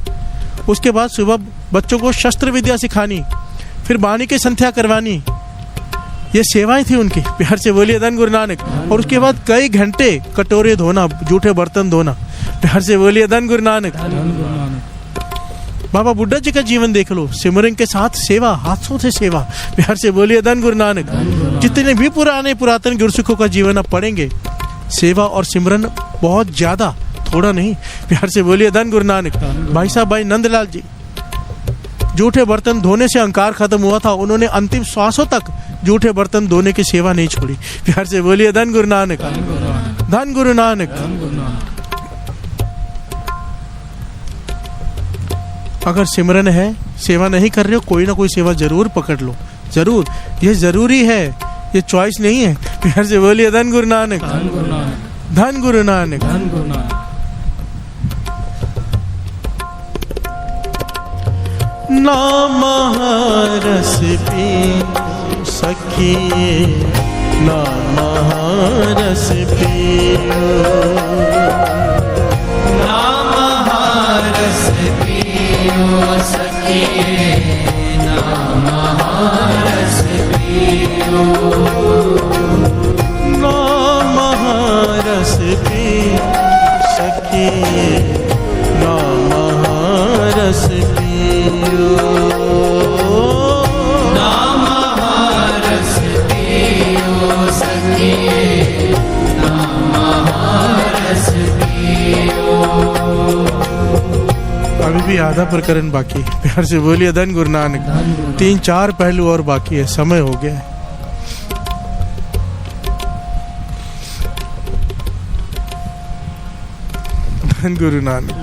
उसके बाद सुबह बच्चों को शस्त्र विद्या सिखानी, फिर बाणी की संध्या करवानी, ये सेवाएं थी उनकी। प्यार से बोलिए धन गुरु नानक। और उसके बाद कई घंटे कटोरे धोना, जूठे बर्तन धोना। प्यार से बोलिए धन गुरु नानक। बाबा बुड्ढा जी का जीवन देख लो, सिमरन के साथ सेवा, हाथों से सेवा। प्यार से बोलिए धन गुरु नानक। जितने भी पुरातन गुरसिखों का जीवन आप पढ़ेंगे, सेवा और सिमरन बहुत ज्यादा, थोड़ा नहीं। प्यार से बोलिए धन गुरु नानक। भाई साहब भाई नंदलाल जी, जूठे बर्तन धोने से अहंकार खत्म हुआ था, उन्होंने अंतिम श्वासों तक जूठे बर्तन धोने की सेवा नहीं छोड़ी। प्यार से बोलिए धन गुरु नानक, धन गुरु नानक। अगर सिमरन है, सेवा नहीं कर रहे हो, कोई ना कोई सेवा जरूर पकड़ लो, जरूर। ये जरूरी है, ये चॉइस नहीं है। प्यार से बोलिए धन गुरु नानक, धन गुरु नानक। नाम रस पी सखिए, नाम रस पियो, नाम रस पियो सखिए, नाम रस पियो, नाम रस पी सखिए, नाम रस पियो, नाम रस पियो सखिए, नाम रस पियो। अभी भी आधा प्रकरण बाकी है। प्यार से बोलिए धन गुरु नानक। 3-4 पहलू और बाकी है, समय हो गया है। धन गुरु नानक,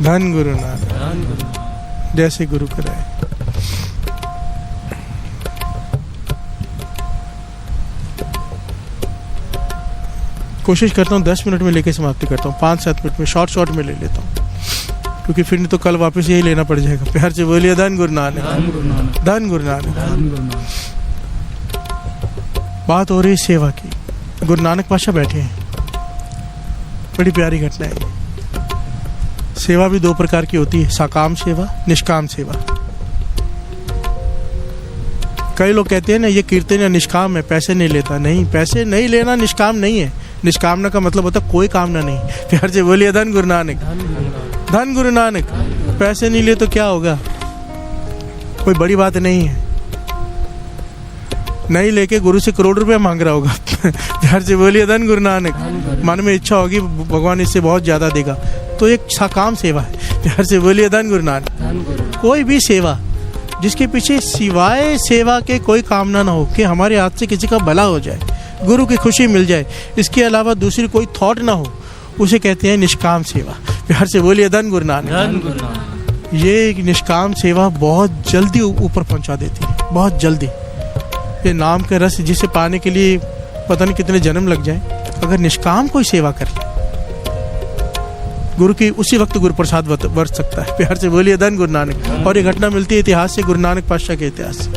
धन गुरु नानक। जैसे गुरु कराए। कोशिश करता हूँ 10 मिनट में लेके समाप्ति करता हूँ, 5-7 मिनट में शॉर्ट में ले लेता हूँ, क्योंकि फिर नहीं तो कल वापस यही लेना पड़ जाएगा। प्यार से बोलिए धन गुरु नानक, धन गुरु नानक। बात हो रही सेवा की। गुरु नानक पातशाह बैठे हैं, बड़ी प्यारी घटना है। सेवा भी 2 प्रकार की होती है, साकाम सेवा, निष्काम सेवा। कई लोग कहते हैं ना ये कीर्तन या निष्काम है, पैसे नहीं लेता। नहीं, पैसे नहीं लेना निष्काम नहीं है, निष्कामना का मतलब होता कोई कामना नहीं। प्यार से बोलिए धन गुरु नानक, धन गुरु नानक। पैसे नहीं लिए तो क्या होगा, कोई बड़ी बात नहीं है। नहीं लेके गुरु से करोड़ रुपए मांग रहा होगा। प्यार से बोलिए धन गुरु नानक। मन में इच्छा होगी भगवान इससे बहुत ज्यादा देगा, तो एक साकाम सेवा है। प्यार से बोलिए धन गुरु नानक। कोई भी सेवा जिसके पीछे सिवाय सेवा के कोई कामना ना हो कि हमारे हाथ से किसी का भला हो जाए, गुरु की खुशी मिल जाए, इसके अलावा दूसरी कोई थॉट ना हो, उसे कहते हैं निष्काम सेवा। प्यार से बोलिए धन गुरु नानक। ये निष्काम सेवा बहुत जल्दी ऊपर पहुंचा देती है, बहुत जल्दी। ये नाम का रस जिसे पाने के लिए पता नहीं कितने जन्म लग जाए, अगर निष्काम कोई सेवा कर ले, गुरु की उसी वक्त गुरु प्रसाद बरस सकता है। प्यार से बोलिए धन गुरु नानक। और ये घटना मिलती है इतिहास से, गुरु नानक पातशाह के इतिहास से।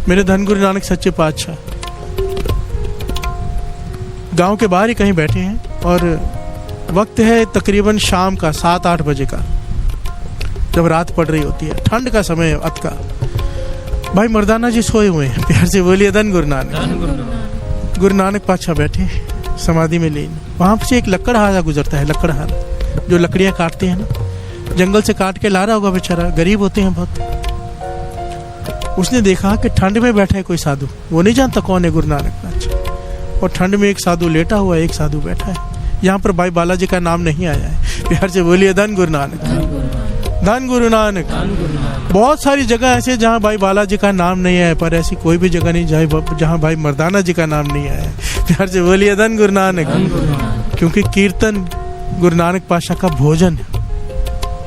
मेरे धन गुरु नानक सच्चे पातशाह गांव के बाहर ही कहीं बैठे हैं और वक्त है तकरीबन शाम का 7-8 बजे का, जब रात पड़ रही होती है, ठंड का समय है अत का। भाई मर्दाना जी सोए हुए हैं। प्यार से बोलिए धन गुरु नानक। गुरु नानक पातशाह बैठे समाधि में लीन। वहां से एक लकड़हारा गुजरता है, लकड़हारा जो लकड़ियां काटते हैं ना, जंगल से काट के ला रहा होगा बेचारा, गरीब होते हैं बहुत। उसने देखा कि ठंड में बैठा है कोई साधु, वो नहीं जानता कौन है गुरु नानक पातशाह, और ठंड में एक साधु लेटा हुआ है, एक साधु बैठा है। यहाँ पर भाई बालाजी का नाम नहीं आया है। प्यार से बोलिए धन गुरु नानक, धन गुरु नानक। बहुत सारी जगह ऐसे जहाँ भाई बालाजी का नाम नहीं है, पर ऐसी कोई भी जगह नहीं जहाँ भाई मर्दाना जी का नाम नहीं आया है। प्यार से बोलिए धन गुरु नानक। क्योंकि कीर्तन गुरु नानक पातशाह का भोजन है।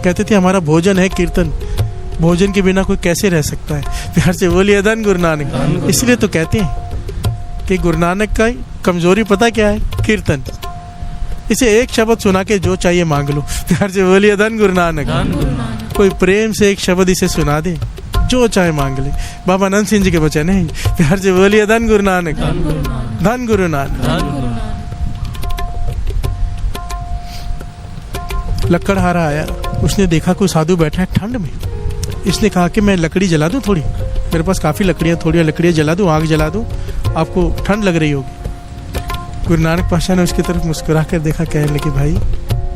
कहते थे हमारा भोजन है कीर्तन, भोजन के बिना कोई कैसे रह सकता है। प्यार से बोलिए धन गुरु नानक। इसलिए तो कहते हैं कि गुरु नानक का कमजोरी पता क्या है, कीर्तन। इसे एक शब्द सुना के जो चाहिए मांग लो। प्यार से बोलिए धन गुरु नानक। कोई प्रेम से एक शब्द इसे सुना दे, जो चाहे मांग ले। बाबा नंद सिंह जी के वचन है। प्यार से बोलिए धन गुरु नानक, धन गुरु नानक। लकड़हारा आया, उसने देखा कोई साधु बैठा है ठंड में। इसने कहा कि मैं लकड़ी जला दूं थोड़ी, मेरे पास काफी लकड़ियां, थोड़ी लकड़ियां जला दूं, आग जला दूं, आपको ठंड लग रही होगी। गुरु नानक पातशाह ने उसकी तरफ मुस्कुरा कर देखा, कहने लगे भाई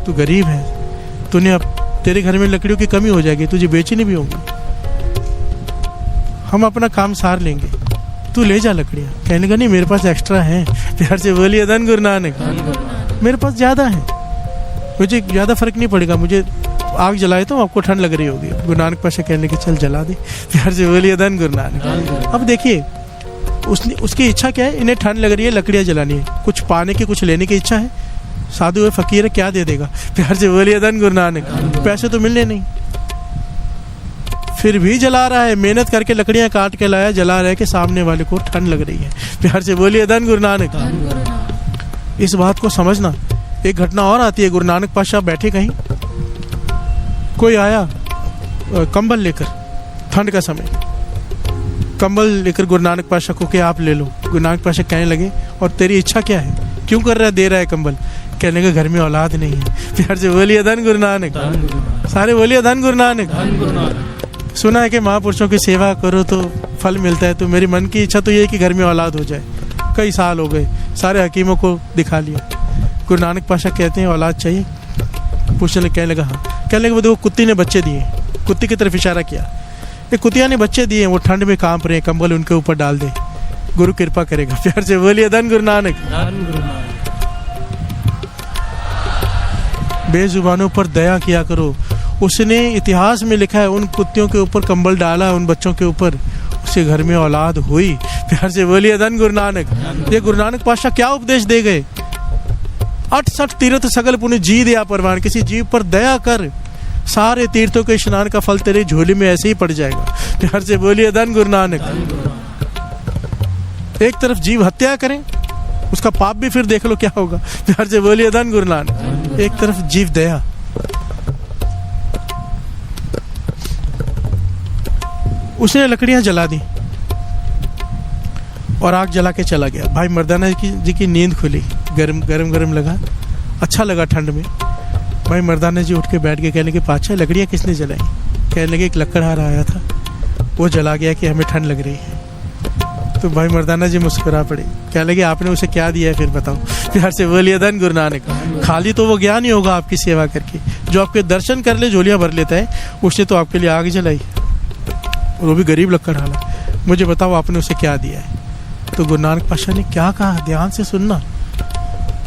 तू गरीब है, तूने अब तेरे घर में लकड़ियों की कमी हो जाएगी, तुझे बेचनी भी होंगी, हम अपना काम सार लेंगे, तू ले जा लकड़ियां। कहने लगा नहीं मेरे पास एक्स्ट्रा है। प्यार से बोलिए धन गुरु नानक। मेरे पास ज्यादा है, मुझे ज्यादा फर्क नहीं पड़ेगा, मुझे आग जलाए तो आपको ठंड लग रही होगी। गुरु नानक पातशाह कहने लगे चल जला दे। प्यार से बोलिए धन गुरु नानक। अब देखिए उसकी इच्छा क्या है, इन्हें ठंड लग रही है, लकड़ियां जलानी है, कुछ पाने की कुछ लेने की इच्छा है। साधु है, फकीर है, क्या दे देगा। प्यार से बोलिए धन गुरु नानक। पैसे तो मिलने नहीं, फिर भी जला रहा है, मेहनत करके लकड़ियां काट के लाया, जला रहा है कि सामने वाले को ठंड लग रही है। प्यार से बोलिए धन गुरु नानक। इस बात को समझना। एक घटना और आती है, गुरु नानक पातशाह बैठे कहीं, कोई आया कंबल लेकर, ठंड का समय, कंबल लेकर गुरु नानक पातशाह को कि आप ले लो। गुरु नानक पातशाह कहने लगे और तेरी इच्छा क्या है, क्यों कर रहा है, दे रहा है कंबल। कहने लगे घर में औलाद नहीं है। प्यार से बोलिए धन गुरु नानक। सारे बोलिए धन गुरु नानक। सुना है कि महापुरुषों की सेवा करो तो फल मिलता है, तो मेरी मन की इच्छा तो ये है कि घर में औलाद हो जाए। कई साल हो गए, सारे हकीमों को दिखा लिया। गुरु नानक पातशाह कहते हैं औलाद चाहिए, पूछने लगे, कहने लगा हाँ। कहने लगे वो देखो कुत्ती ने बच्चे दिए, कुत्ती की तरफ इशारा किया, ये कुतिया ने बच्चे दिए, वो ठंड में कांप रहे हैं, कंबल उनके ऊपर डाल दे, गुरु कृपा करेगा। प्यार से बोलिए धन गुरु नानक। बेजुबानों पर दया किया करो। उसने इतिहास में लिखा है, उन कुत्तियों के ऊपर कंबल डाला, उन बच्चों के ऊपर, उसके घर में औलाद हुई। प्यार से बोलिए धन गुरु नानक। ये गुरु नानक पातशाह क्या उपदेश दे गए, 68 तीर्थ सगल पुण्य जी दिया परवान। किसी जीव पर दया कर, सारे तीर्थों के स्नान का फल तेरे झोली में ऐसे ही पड़ जाएगा। प्यार से बोलिए धन गुरु नानक। एक तरफ जीव हत्या करें, उसका पाप भी फिर देख लो क्या होगा। प्यार से बोलिए धन गुरु नानक। एक तरफ जीव दया। उसने लकड़ियां जला दी और आग जला के चला गया। भाई मर्दाना जी की नींद खुली, गरम गरम गरम लगा, अच्छा लगा ठंड में। भाई मर्दाना जी उठ के बैठ के कहने के पातशाह लकड़ियां किसने जलाई। कहने लगे एक लकड़हारा आया था, वो जला गया कि हमें ठंड लग रही है। तो भाई मर्दाना जी मुस्कुरा पड़े, क्या लगे आपने उसे क्या दिया है फिर बताओ। प्यार से बोलिए धन गुरु नानक। खाली तो वो ज्ञान ही होगा आपकी सेवा करके, जो आपके दर्शन कर ले झोलियाँ भर लेता है, उसने तो आपके लिए आग जलाई, वो भी गरीब लक्कड़हारा। मुझे बताओ आपने उसे क्या दिया है। तो गुरु नानक पातशाह ने क्या कहा, ध्यान से सुनना,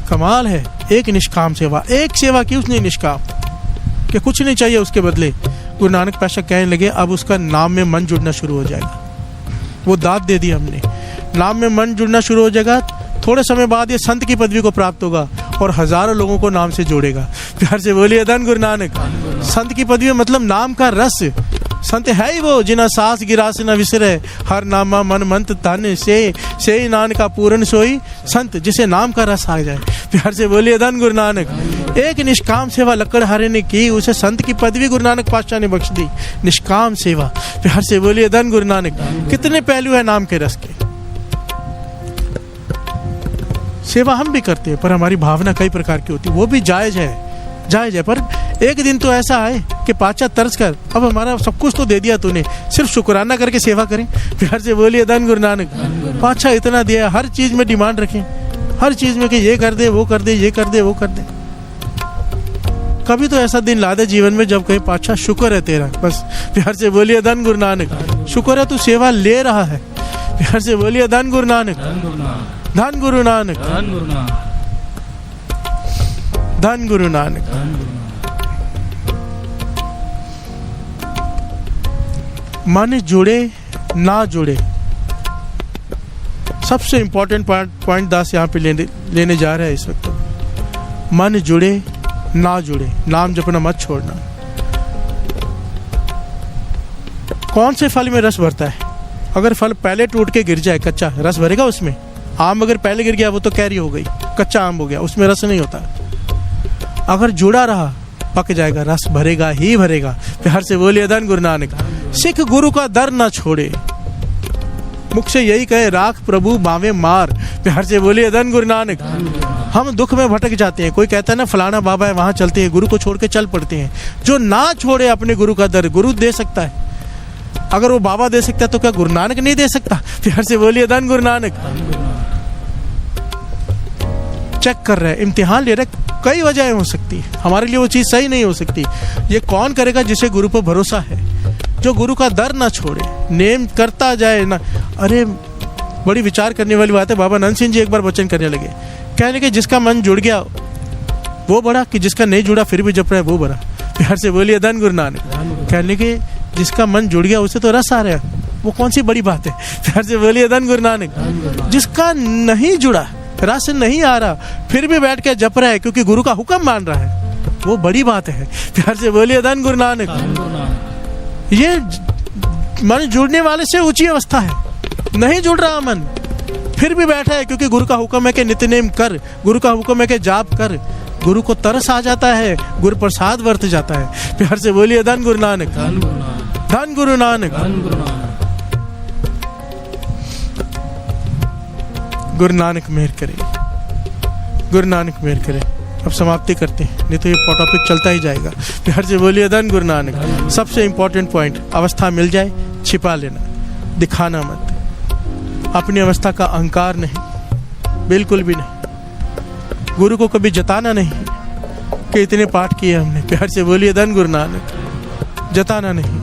कमाल है। एक निष्काम सेवा, एक सेवा की उसने निष्काम, कि कुछ नहीं चाहिए उसके बदले। गुरु नानक पातशाह कहने लगे अब उसका नाम में मन जुड़ना शुरू हो जाएगा। वो दाद दे दी हमने, नाम में मन जुड़ना शुरू हो जाएगा। थोड़े समय बाद ये संत की पदवी को प्राप्त होगा और हजारों लोगों को नाम से जोड़ेगा। प्यार से बोलिए धन गुरु नानक। संत की पदवी मतलब नाम का रस। संत है ही वो जिना सास गिरास न विसरे, हर नामा मन मंत तन से नानका पूरन सोई संत, जिसे नाम का रस आ जाए। प्यार से बोलिए धन गुरु नानक। एक निष्काम सेवा लक्कड़हारे ने की, उसे संत की पदवी गुरु नानक पातशाह ने बख्श दी। निष्काम सेवा। प्यार से बोलिए धन गुरु नानक। कितने पहलू है नाम के रस के। सेवा हम भी करते हैं पर हमारी भावना कई प्रकार की होती है, वो भी जायज है, जायज है। पर एक दिन तो ऐसा आए कि पातशाह तरस कर, अब हमारा सब कुछ तो दे दिया तूने, सिर्फ शुक्राना करके सेवा करें। प्यार से बोलिए धन गुरु नानक। पातशाह इतना दिया, हर चीज में डिमांड रखें, हर चीज में कि ये कर दे, वो कर दे, ये कर दे, वो कर दे। कभी तो ऐसा दिन ला दे जीवन में जब कहे पातशाह शुक्र है तेरा, बस। प्यार से बोलिए धन गुरु नानक। शुक्र है तू सेवा ले रहा है। प्यार से बोलिए धन गुरु नानक। धन गुरु नानक। धन गुरु नानक। मन जुड़े ना जुड़े, सबसे इंपॉर्टेंट पॉइंट दास यहाँ पे लेने जा रहा है इस वक्त। मन जुड़े ना जुड़े, नाम जपना मत छोड़ना। कौन से फल में रस भरता है? अगर फल पहले टूट के गिर जाए कच्चा, रस भरेगा उसमें? आम अगर पहले गिर गया वो तो कैरी हो गई, कच्चा आम हो गया, उसमें रस नहीं होता। अगर जुड़ा रहा पक जाएगा, रस भरेगा ही भरेगा। प्यार से बोलिए धन गुरु नानक। सिख गुरु का दर ना छोड़े, मुख से यही कहे राख प्रभु बावे मार। प्यार से बोलिए धन गुरु नानक। हम दुख में भटक जाते हैं, कोई कहता है ना फलाना बाबा है वहां चलते हैं, गुरु को छोड़ के चल पड़ते हैं। जो ना छोड़े अपने गुरु का दर, गुरु दे सकता है। अगर वो बाबा दे सकता है तो क्या गुरु नानक नहीं दे सकता? प्यार से बोलिए धन गुरु नानक। चेक कर रहे हैं, इम्तिहान ले रहे, कई वजह हो सकती है, हमारे लिए वो चीज सही नहीं हो सकती। ये कौन करेगा? जिसे गुरु पर भरोसा है, जो गुरु का दर ना छोड़े, नेम करता जाए ना। अरे बड़ी विचार करने वाली बात है। बाबा नंद सिंह जी एक बार वचन करने लगे, कहने के जिसका मन जुड़ गया वो बड़ा, कि जिसका नहीं जुड़ा फिर भी जप रहा है वो बड़ा। प्यार से बोलिए धन गुरु नानक। कहने के जिसका मन जुड़ गया उसे तो रस आ रहा है, वो कौन सी बड़ी बात है? प्यार से बोलिए धन गुरु नानक। जिसका नहीं जुड़ा, रस नहीं आ रहा, फिर भी बैठ के जप रहा है क्योंकि गुरु का हुक्म मान रहा है, वो बड़ी बात है। प्यार से बोलिए धन गुरु नानक। ये मन जुड़ने वाले से ऊंची अवस्था है। नहीं जुड़ रहा मन, फिर भी बैठा है क्योंकि गुरु का हुक्म है कि नित्यनेम कर, गुरु का हुक्म है कि जाप कर। गुरु को तरस आ जाता है, गुरु प्रसाद वर्त जाता है। प्यार से बोलिए धन गुरु नानक। धन गुरु नानक। गुरु नानक मेहर करे, गुरु नानक मेहर करे। अब समाप्ति करते हैं, नहीं तो ये टॉपिक चलता ही जाएगा। प्यार से बोलिए धन गुरु नानक। सबसे इंपॉर्टेंट पॉइंट, अवस्था मिल जाए छिपा लेना, दिखाना मत। अपनी अवस्था का अहंकार नहीं, बिल्कुल भी नहीं। गुरु को कभी जताना नहीं कि इतने पाठ किए हमने। प्यार से बोलिए धन गुरु नानक। जताना नहीं,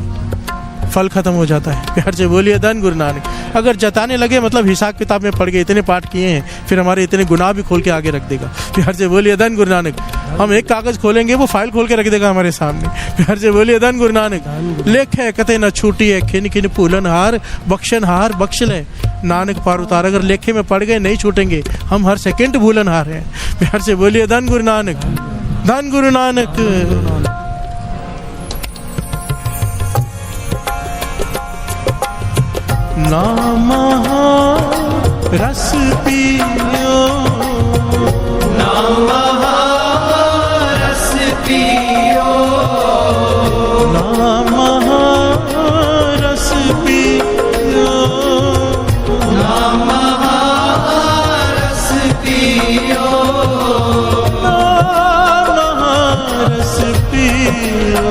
फल खत्म हो जाता है। प्यार से बोलिए धन गुरु नानक। अगर जताने लगे मतलब हिसाब किताब में पड़ गए, इतने पाठ किए हैं, फिर हमारे इतने गुनाह भी खोल के आगे रख देगा। प्यार से बोलिए धन गुरु नानक। हम एक कागज खोलेंगे वो फाइल खोल के रख देगा हमारे सामने। प्यार से बोलिए धन गुरु नानक। लेख है कते न छूटी है, खिन खिन फूलन हार बख्शन हार बख्श ले नानक पार उतार। अगर लेखे में पड़ गए नहीं छूटेंगे, हम हर सेकंड भूलन हार हैं। प्यार से बोलिए धन गुरु नानक। धन गुरु नानक। नाम रस पियो, नाम रस पियो, नाम रस पियो, नाम रस पियो, नाम रस पियो,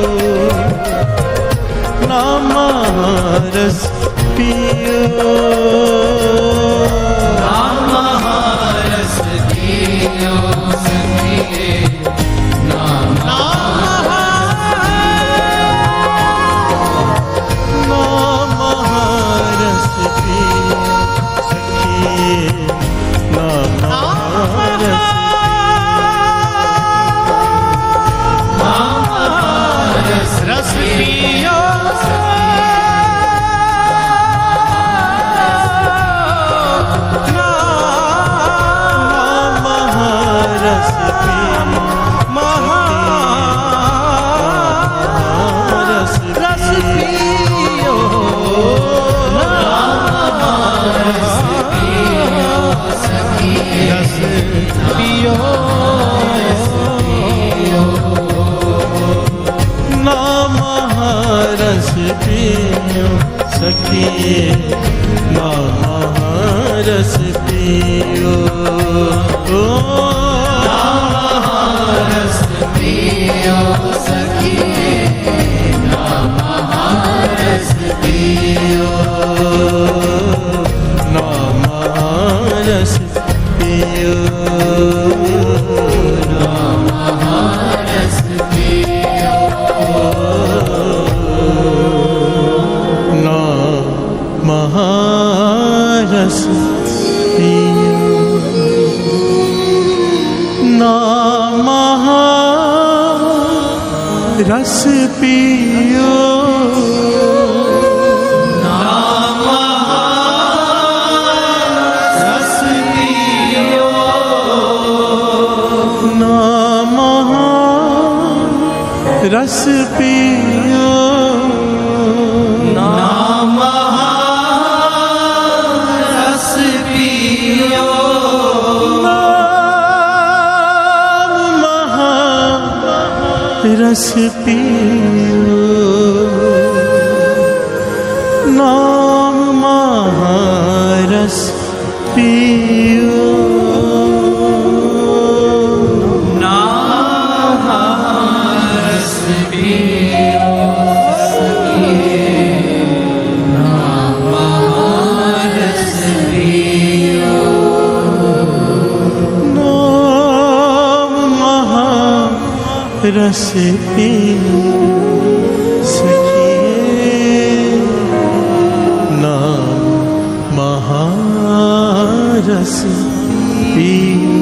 नाम रस पियो। रस पियो महारस रस पियो रस पियो ना महारस पियो सखिए ना महारस पियो रस पियो सखिए रस पियो ना महारस पियो रस पियो ना महारस पियो ना महारस पियो रस पियो ना महारस पियो नाम रस पियो रस पियो नाम महारस पियो नाम रस पियो नाम रस पियो नाम महारस पियो सखिए नाम महारस पियो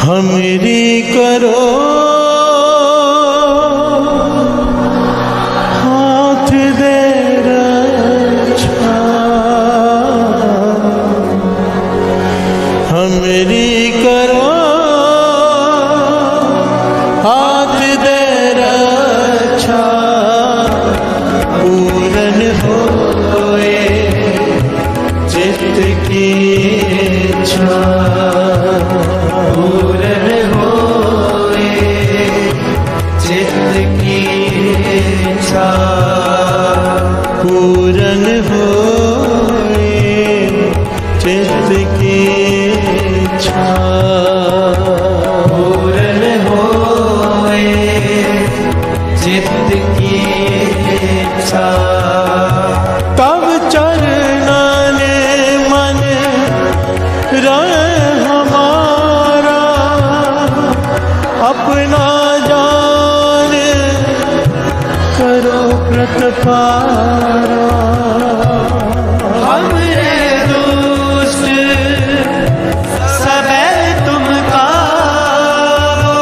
हमरी करो हाथ दे रक्षा हमरी करो हाथ दे रक्षा पूरन होए चित्त की इच्छा पूरन होए चित्त की इच्छा पूरन होए चित्त की इच्छा पूरन होए चित्त की इच्छा तब चरना ने मन रहे हमारा अपना जान करो प्रतिपारा हमरे दुष्ट सबे तुम कारो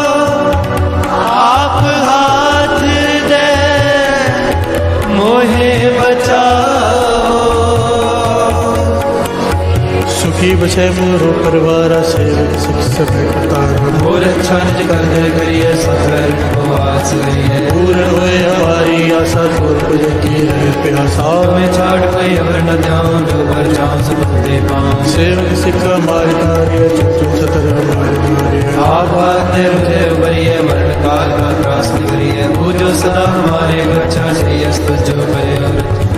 आप हाथ दे मोहे बचाओ सुखी बचे मोरो परिवार सेवक सुख सब करतार मोर अच्छा निज कर्म करिए सफल उपवास करिए पूर्ण हुए हमारी आशा छोड़ पुज की है प्यासा में छाड़ कोई अवर न जाऊं जो भर जाऊं सब दे पाऊं सेवक सिक्का मार कार्य चतु सतर हमारे कार्य आप आते मुझे उबरिए मरण काल का त्रास करिए पूजो सदा हमारे बच्चा श्रेयस जो करे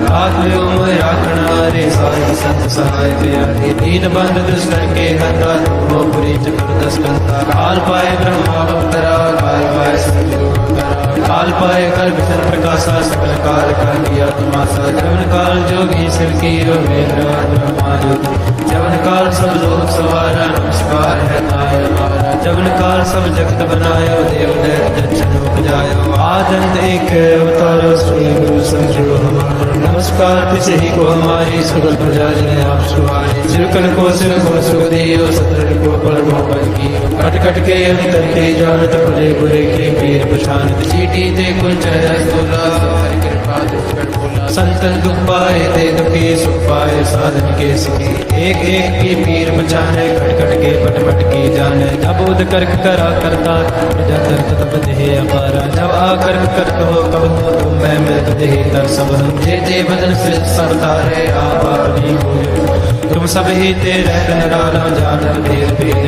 रात में उम्र राखना रे सारे संत सहाय दिया दीन बंद दुष्ट के हता वो पुरी जबरदस्त कंता काल पाए ब्रह्मा अवतरा काल पाए सतगुरु अवतरा काल पाए कर विचर प्रकाशा सकल काल का किया तुमासा जवन काल जोगी शिव की ब्रह्मा ज्योति जवन काल सब लोग सवारा नमस्कार है नाय हमारा जवन काल सब जगत बनाए बनायो देव दैत्य दक्षिण उपजायो आदंत एक अवतारो श्री गुरु समझो हमारा नमस्कार तिसे ही को हमारी सकल प्रजा जने आप सुहाए सिरकल को सिर को सुख दियो सतर को पर मोहब्बत की कट कट के अंतर के जानत भले बुरे के पीर पछानत चीटी ते कुल चेहरा सोला हरि कृपा दुष्ट बोला संतन दुख पाए ते दुखी सुख पाए साधन के सुखी एक एक की पीर पछाने कट कट के पट पट की जाने जब उद करक करा करता प्रजा दर्द तब देह अपारा जब आ करक करत हो कब हो तुम मैं मिलत देह तर सब हम जे बदन से सब तारे आप अपनी हो तुम सब ही तेरे निराला जानत भेद भेद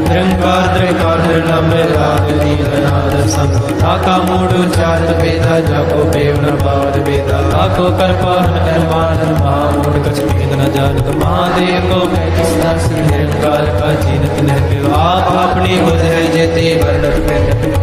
निरंकार निरंकार निर्लम राग नीलनाद संग आका मूढ़ चारत भेदा जाको पेव न बाद भेदा आको करपान अनुमान महामूढ़ कछ भेद न जानत महादेव को मैं किस दर्श निरंकार का जीनत निर्भय आप अपनी बुध है जेते वर्णत में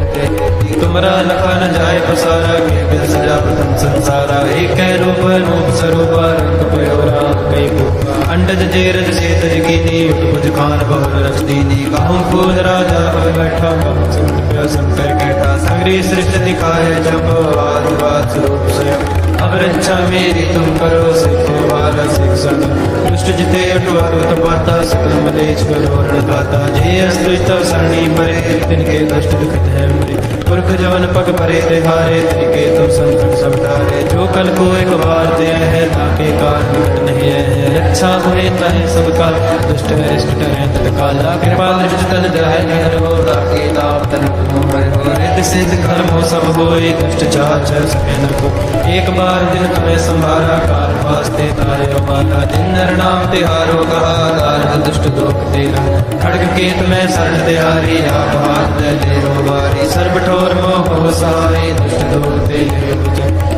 तुमरा लखा न जाए पसारा के बिल सजा प्रथम संसारा एक रूप रूप स्वरूप रंग पयोरा कई को अंडज जेरज सेतज कीनी उठ खान बहुल रस दीनी गाँव फूल राजा अब बैठा बहु सुंदर प्रिय शंकर कहता सगरी सृष्टि दिखाए जब आदिवाद स्वरूप स्वयं अब रक्षा मेरी तुम करो सिखो वाला शिक्षक दुष्ट जिते अटुआरुत पाता सकल मलेश करो रणदाता जय अस्तुत सरणी परे तिनके दुष्ट दुखित है मरे पुरख जवन पग परे तिहारे तिनके तुम संकट सब टारे जो कल को एक बार दे है ताके काल निकट नहीं है रक्षा हुए तहे सबका दुष्ट अरिष्ट टरे तत्काल कृपा दृष्टि तन जाए नर हो राखे लाभ तन मोहर हो रिद्ध सिद्ध कर्म हो सब होए दुष्ट चाचर सके न को एक बार दिन तुम्हें संभारा कार वास्ते तारे माता दिन नर नाम तिहारो कहा दार दुष्ट दोख तेरा खड़ग केत में शरण तिहारी आप हाथ दे ले बारी सर्व ठोर मोह हो सहाय दुष्ट दोख ते ले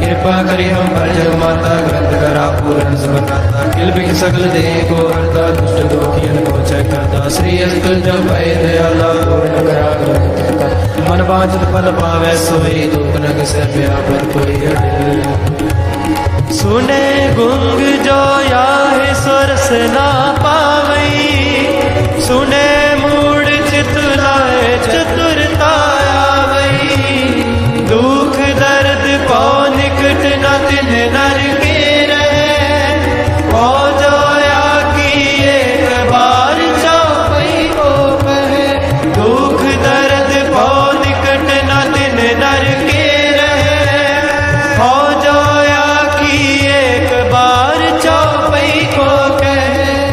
कृपा करी हम पर जग माता ग्रंथ करा पूर्ण समताता किल बिख सकल दे को हरता दुष्ट दोखियन को चय करता श्री अस्तुल जब भय दयाला पूर्ण करा ग्रंथ का मन वांछित फल पावे सोई दुख नग से व्यापर कोई अड़े सुने गुंग जो याहे सुरस ना पावई सुने मूड चित लाए चतुरता आवई दुख दर्द को निकट न दिन नर के रहे ओ जो या की एक बार चौपई को कहे दुख दर्द को निकट न दिन नर के रहे ओ जो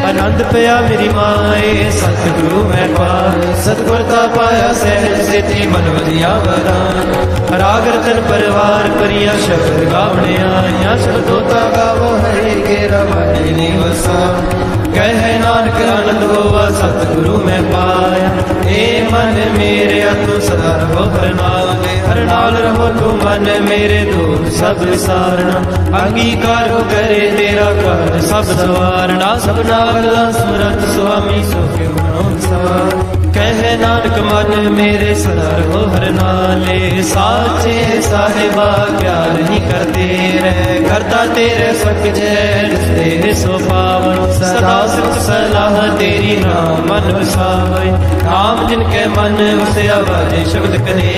आनंद पया मेरी माए सतगुरु मैं पाए सतगुरता पाया सहज से थी मन वलिया वरान राग रतन परिवार परिया शब्द गावने आया शब्दोता गावो हरे के रमणी वसा कह नानक आनंद होवा सतगुरु मैं पाया ए मन मेरे तू सदा रहो हर नाल रहो तू मन मेरे दूर सब सारना अंगीकार हो करे तेरा कार्य सब सवारना सब नागला सुरत स्वामी सुख मनोसार कह नानक मन मेरे सदा रहो हर नाले साचे साहिबा क्या नहीं करते रहे करता तेरे सक जय तेरे सो पावन सदा सुख सलाह तेरी नाम मन वसावे नाम जिनके मन उसे आवाजे शब्द कहे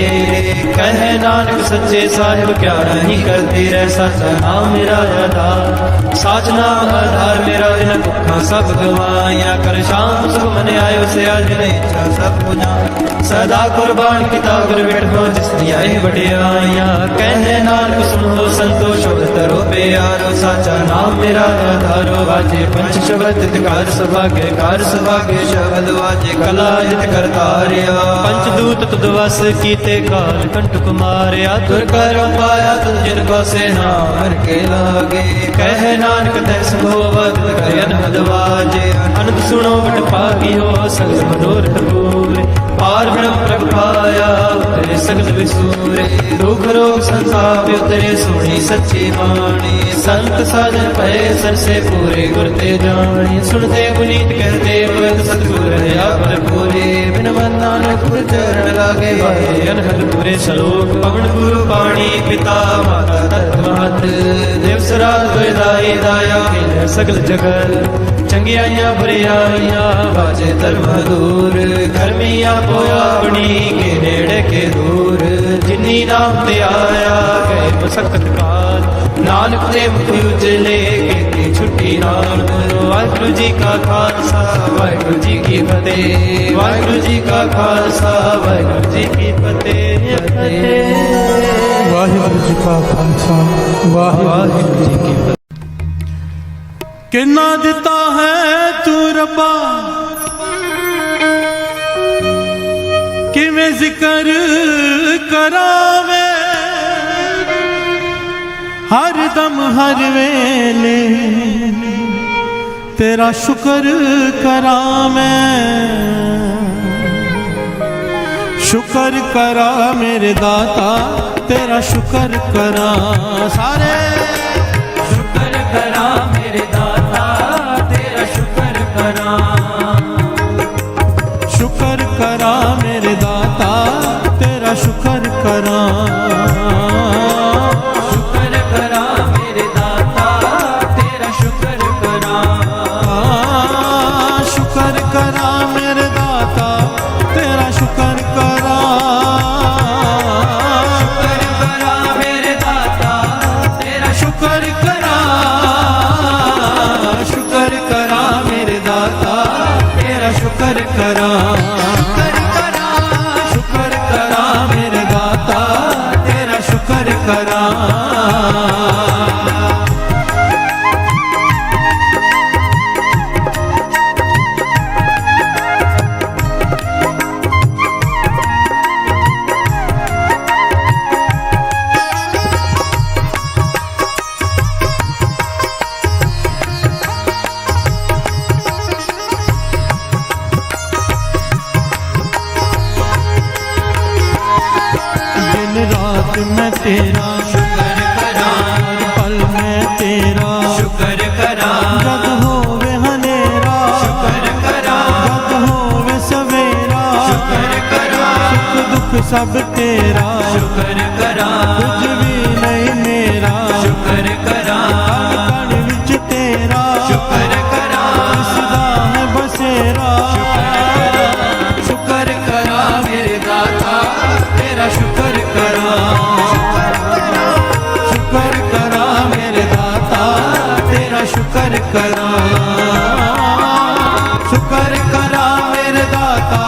कह नानक सच्चे साहिब क्या नहीं करते रहे सच्चा नाम मेरा आधार साच नाम आधार मेरा इन दुखा सब गवाया कर शाम सुख मन आयो से आज नहीं सब पुना सदा कुर्बान किता गुर बैठो जिस दिया बढ़िया कह नानक सुनो संतोष तरो प्यारो साचा नाम मेरा आधारो वाजे पंच शब्द कार सभाग्य शब्द वाजे कला हित करतारिया पंचदूत तुद वस कीते काल कंठ कुमारिया तुर कर पाया तुम जिनको से नाम के लागे कह नानक तैस भोवत कयन हदवाजे अनंत सुनो बट पागी हो सगल मनोरथ पूरे पार ब्रह्म प्रभ पाया उतरे सगल विसूरे दुख रोग संताप उतरे सुनी सच्ची वाणी संत साजन पए सर से पूरे गुरते जानी सुनते पुनीत कहते पद सतगुर या पर पूरे बिन मन नानक गुर चरण लागे भाई अनहद पूरे श्लोक पवन गुरु पाणी पिता माता तत्व महत देव सराज दाई दाया सगल जगत चंगियाइयां बुरियाइयां बाजे धर्म दूर धर्मिया पोया बनी के नेड़े के दूर जिन्नी नाम ते आया गए मसकत काल नानक दे मुख उजले के छुट्टी नाल वाहिगुरु जी का खालसा वाहिगुरु जी की फतेह वाहिगुरु जी का खालसा वाहिगुरु जी की फतेह वाहिगुरु जी का खालसा वाहिगुरु जी की फतेह। किन्ना दिता है तू रब्बा किवें जिक्र करावे हर दम हर वेले तेरा शुक्र करा मैं शुक्र करा मेरे दाता तेरा शुक्र करा सारे शुक्र करा मेरे दाता तेरा शुक्र करा शुक्र करा मेरे दाता तेरा शुक्र करा शुक्र करा मेरे दाता तेरा शुक्र करा शुक्र करा मेरे दाता तेरा शुक्र करा शुक्र करा मेरे दाता तेरा शुक्र करा शुक्र करा मेरे दाता तेरा शुक्र करा शुक्र करा मेरे दाता तेरा शुक्र करा दिन रात मैं तेरा शुक्र करा पल में तेरा शुक्र करा जग होवे हनेरा शुक्र करा जग होवे सवेरा शुक्र करा सुख दुख सब तेरा शुक्र करा कुछ भी नहीं मेरा शुक्र करा कण विच तेरा शुक्र करा सदा है बसेरा शुक्र करा मेरे दाता तेरा शुक्र करा शुक्र करा मेरे दाता तेरा शुक्र करा शुक्र करा मेरे दाता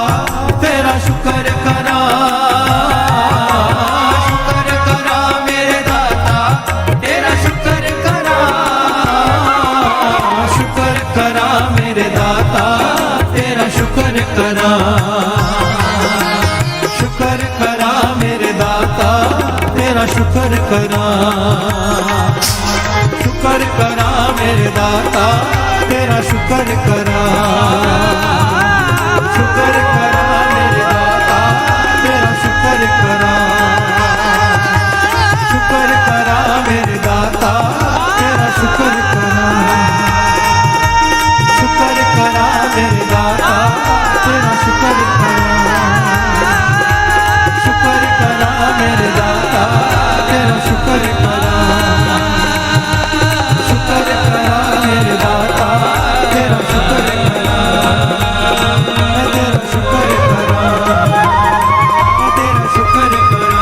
तेरा शुक्र करा शुक्र करा मेरे दाता तेरा शुक्र करा शुक्र करा मेरे दाता तेरा शुक्र करा शुक्र करा मेरे दाता तेरा शुक्र करा शुक्र करा मेरे दाता तेरा शुक्र करा शुक्र करा मेरे दाता तेरा शुक्र करा शुक्र करा मेरे दाता तेरा शुक्र करा शुक्र करा मेरे दाता तेरा शुक्र करा शुक्र करा मेरे दाता तेरा शुक्र करा शुक्र करा मेरे दाता तेरा शुक्र करा मैं तेरा शुक्र करा मैं तेरा शुक्र करा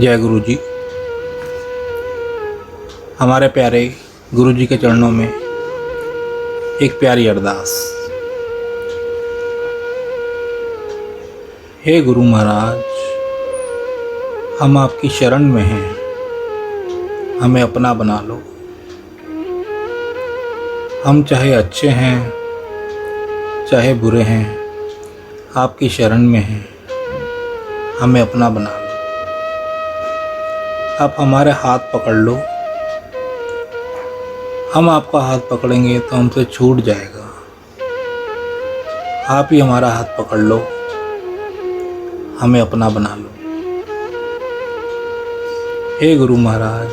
जय गुरु जी। हमारे प्यारे गुरु जी के चरणों में एक प्यारी अरदास। हे गुरु महाराज, हम आपकी शरण में हैं, हमें अपना बना लो। हम चाहे अच्छे हैं चाहे बुरे हैं, आपकी शरण में हैं, हमें अपना बना लो। आप हमारे हाथ पकड़ लो, हम आपका हाथ पकड़ेंगे तो हमसे छूट जाएगा। आप ही हमारा हाथ पकड़ लो, हमें अपना बना लो। हे गुरु महाराज,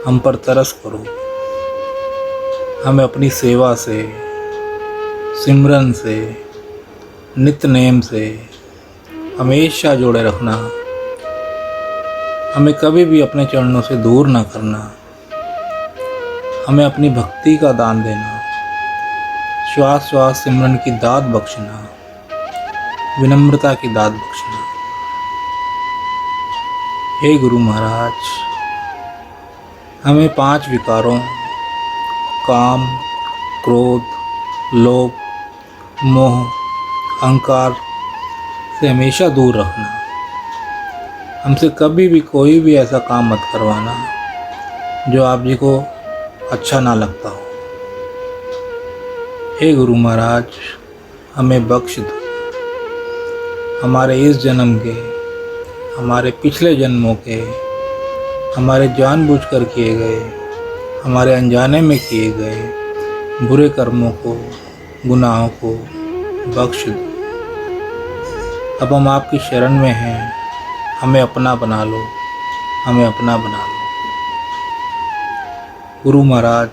हम पर तरस करो, हमें अपनी सेवा से, सिमरन से, नित्य नेम से हमेशा जोड़े रखना, हमें कभी भी अपने चरणों से दूर ना करना, हमें अपनी भक्ति का दान देना, श्वास श्वास सिमरन की दात बख्शना, विनम्रता की दात बख्शना। हे गुरु महाराज, हमें 5 विकारों काम, क्रोध, लोभ, मोह, अहंकार से हमेशा दूर रखना। हमसे कभी भी कोई भी ऐसा काम मत करवाना जो आप जी को अच्छा ना लगता हो। हे गुरु महाराज, हमें बख्श दो। हमारे इस जन्म के, हमारे पिछले जन्मों के, हमारे जानबूझकर किए गए, हमारे अनजाने में किए गए बुरे कर्मों को, गुनाहों को बख्श दो। अब हम आपकी शरण में हैं, हमें अपना बना लो, हमें अपना बना लो। गुरु महाराज,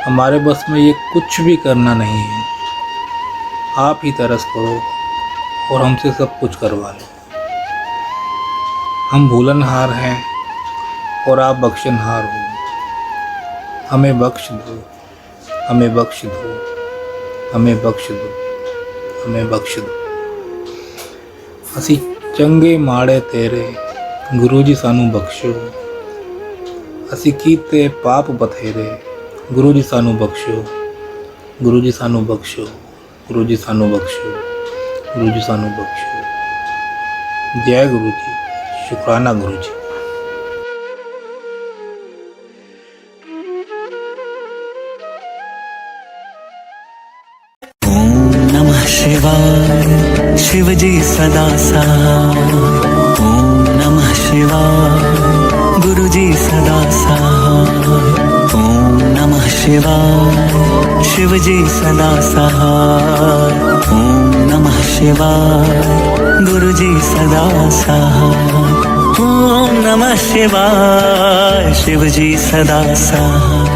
हमारे बस में ये कुछ भी करना नहीं है, आप ही तरस करो और हमसे सब कुछ करवा लो। हम भूलनहार हैं और आप बख्शनहार हो। हमें बख्श दो, हमें बख्श दो, हमें बख्श दो, हमें बख्श दो। असी चंगे माड़े तेरे गुरु जी सानू बख्शो, असी कीते पाप बथेरे गुरु जी सानू बख्शो, गुरु जी सानू बख्शो, गुरु जी सानू बख्शो, गुरु जी सानू बख्शो। जय गुरु जी, शुक्राना गुरु जी। नमः शिवाय, शिव जी सदा सहाय। ओम नमः शिवाय, गुरु जी सदा सहाय। ओम नमः शिवाय, शिव जी सदा सहाय। ओम नमः शिवाय, गुरु जी सदा सहाय। ओम नमः शिवाय, शिव जी सदा सहाय।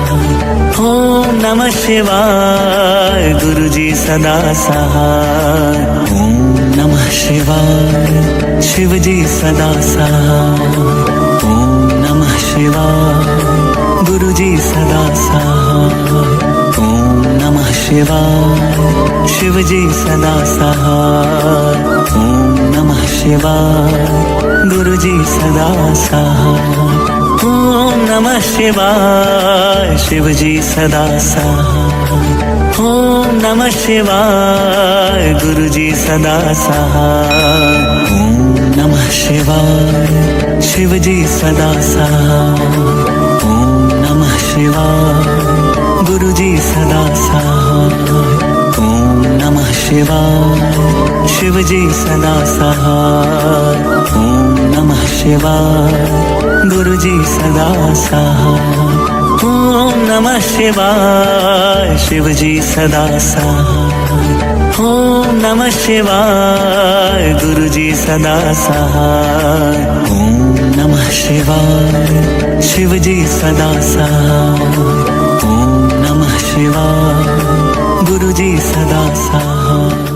ओम नमः शिवाय, गुरु जी सदा सहाय। ओम नमः शिवाय, शिव जी सदा सहाय। ओम नमः शिवाय, गुरु जी सदा सहाय। ओम नमः शिवाय, शिव जी सदा सहाय। ओम नमः शिवाय, गुरु जी सदा सहाय। ओम नमः शिवाय, शिव जी सदा सहाय। ओम नमः शिवाय, गुरु जी सदा सहाय। ओम नमः शिवाय, शिव जी सदा सहाय। ओम नमः शिवाय, गुरु जी सदा सहाय। ओम नमः शिवाय, शिव जी सदा सहाय। ओम नमः शिवाय, गुरु जी सदा सहाय। ओम नमः शिवाय, शिव जी सदा सहाय। ओम नमः शिवाय, गुरु जी सदा सहाय। ओम नमः शिवाय, शिव जी सदा सहाय। ओम नमः शिवाय, गुरु जी सदा सहाय।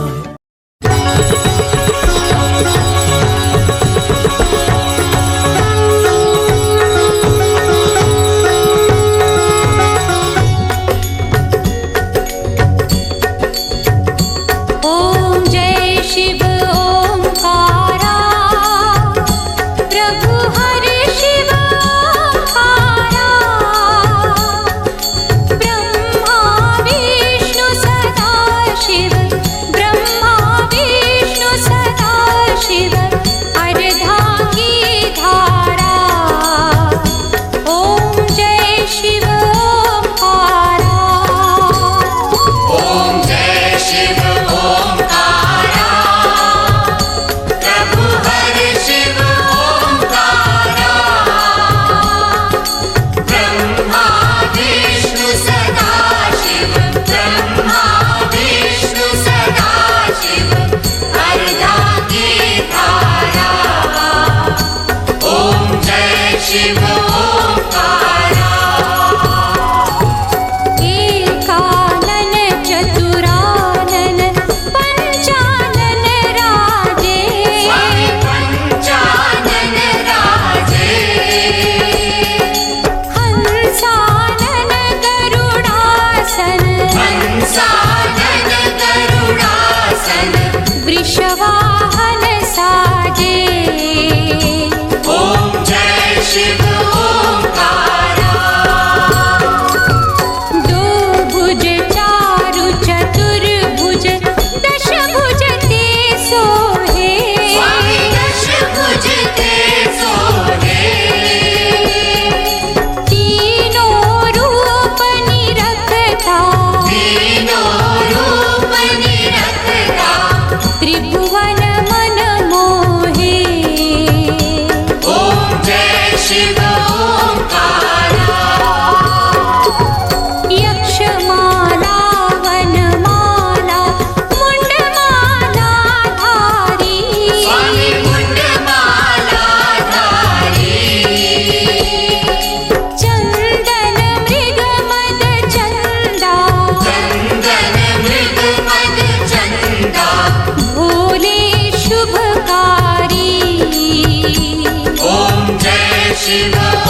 ब्रह्मा विष्णु शिवाय